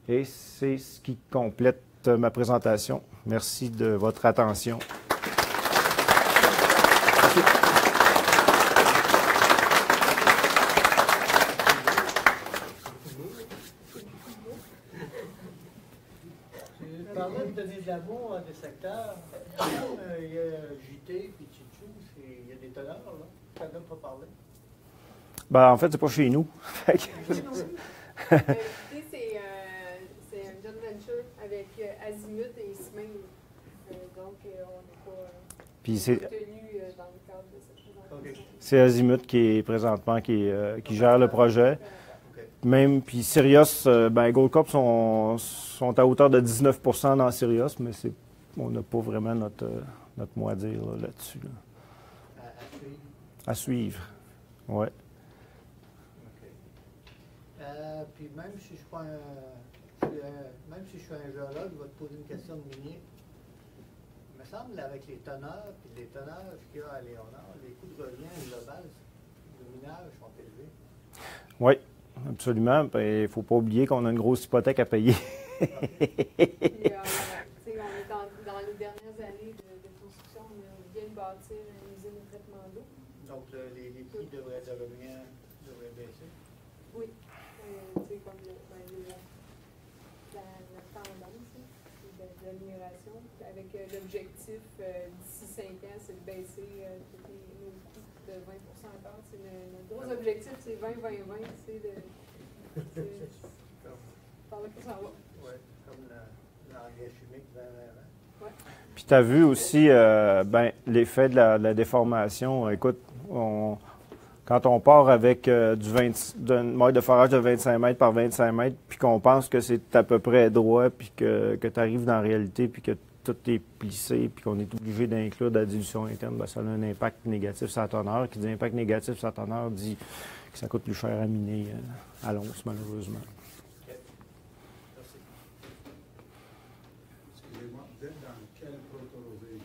Et c'est ce qui complète ma présentation. Merci de votre attention. Merci. Tu parlais de donner de l'amour à des secteurs. Il y a JT puis Chichou, il y a des teneurs, là. Tu n'en as pas parlé. Ben, en fait, c'est pas chez nous. C'est azimut et semaine. Donc, on n'est pas Puis c'est tenu dans le cadre de cette présentation. c'est Azimut qui est présentement qui gère le projet. Même, puis Sirius, Gold Corp sont à hauteur de 19 % dans Sirius, mais on n'a pas vraiment notre mot à dire là-dessus. Là. À suivre. À suivre, oui. OK. Puis même si je suis pas même si je suis un géologue, je vais te poser une question de minier. Il me semble, avec les teneurs et les tonnages qu'il y a à Léonard, les coûts de revient global de minage sont élevés. Oui, absolument. Il ne faut pas oublier qu'on a une grosse hypothèque à payer. Puis, on est dans les dernières années de construction, on vient de bâtir une usine de traitement d'eau. Donc, les prix de revient devraient baisser. Oui. Comme la tendance de l'amélioration. Avec l'objectif, d'ici 5 ans, c'est de baisser tous nos coûts de 20 encore. Notre gros objectif, c'est 20-20-20. C'est par là que ça va. Oui, comme l'engrais chimique vers avant. Ouais. Puis tu as vu aussi l'effet de la déformation. Écoute, quand on part avec d'un mode de forage de 25 mètres par 25 mètres, puis qu'on pense que c'est à peu près droit, puis que tu arrives dans la réalité, puis que tout est plissé, puis qu'on est obligé d'inclure de la dilution interne, ça a un impact négatif sur la tonneur. Qui dit impact négatif sur la tonneur dit que ça coûte plus cher à miner à l'once, malheureusement. Merci. Excusez-moi, vous êtes dans quel protorosée?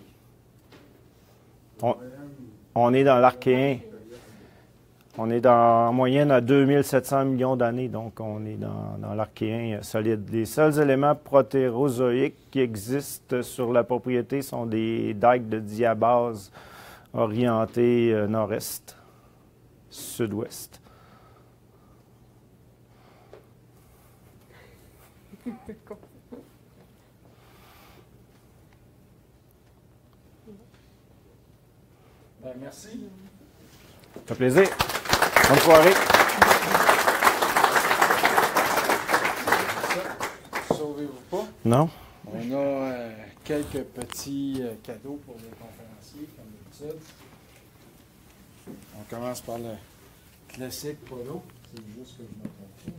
On est dans l'Archéen. On est en moyenne à 2700 millions d'années, donc on est dans l'Archéen solide. Les seuls éléments protérozoïques qui existent sur la propriété sont des dikes de diabase orientés nord-est, sud-ouest. Merci. Ça fait plaisir. Bonne soirée. Sauvez-vous pas. Non? On a quelques petits cadeaux pour les conférenciers, comme d'habitude. On commence par le classique polo. C'est juste que je me trompe.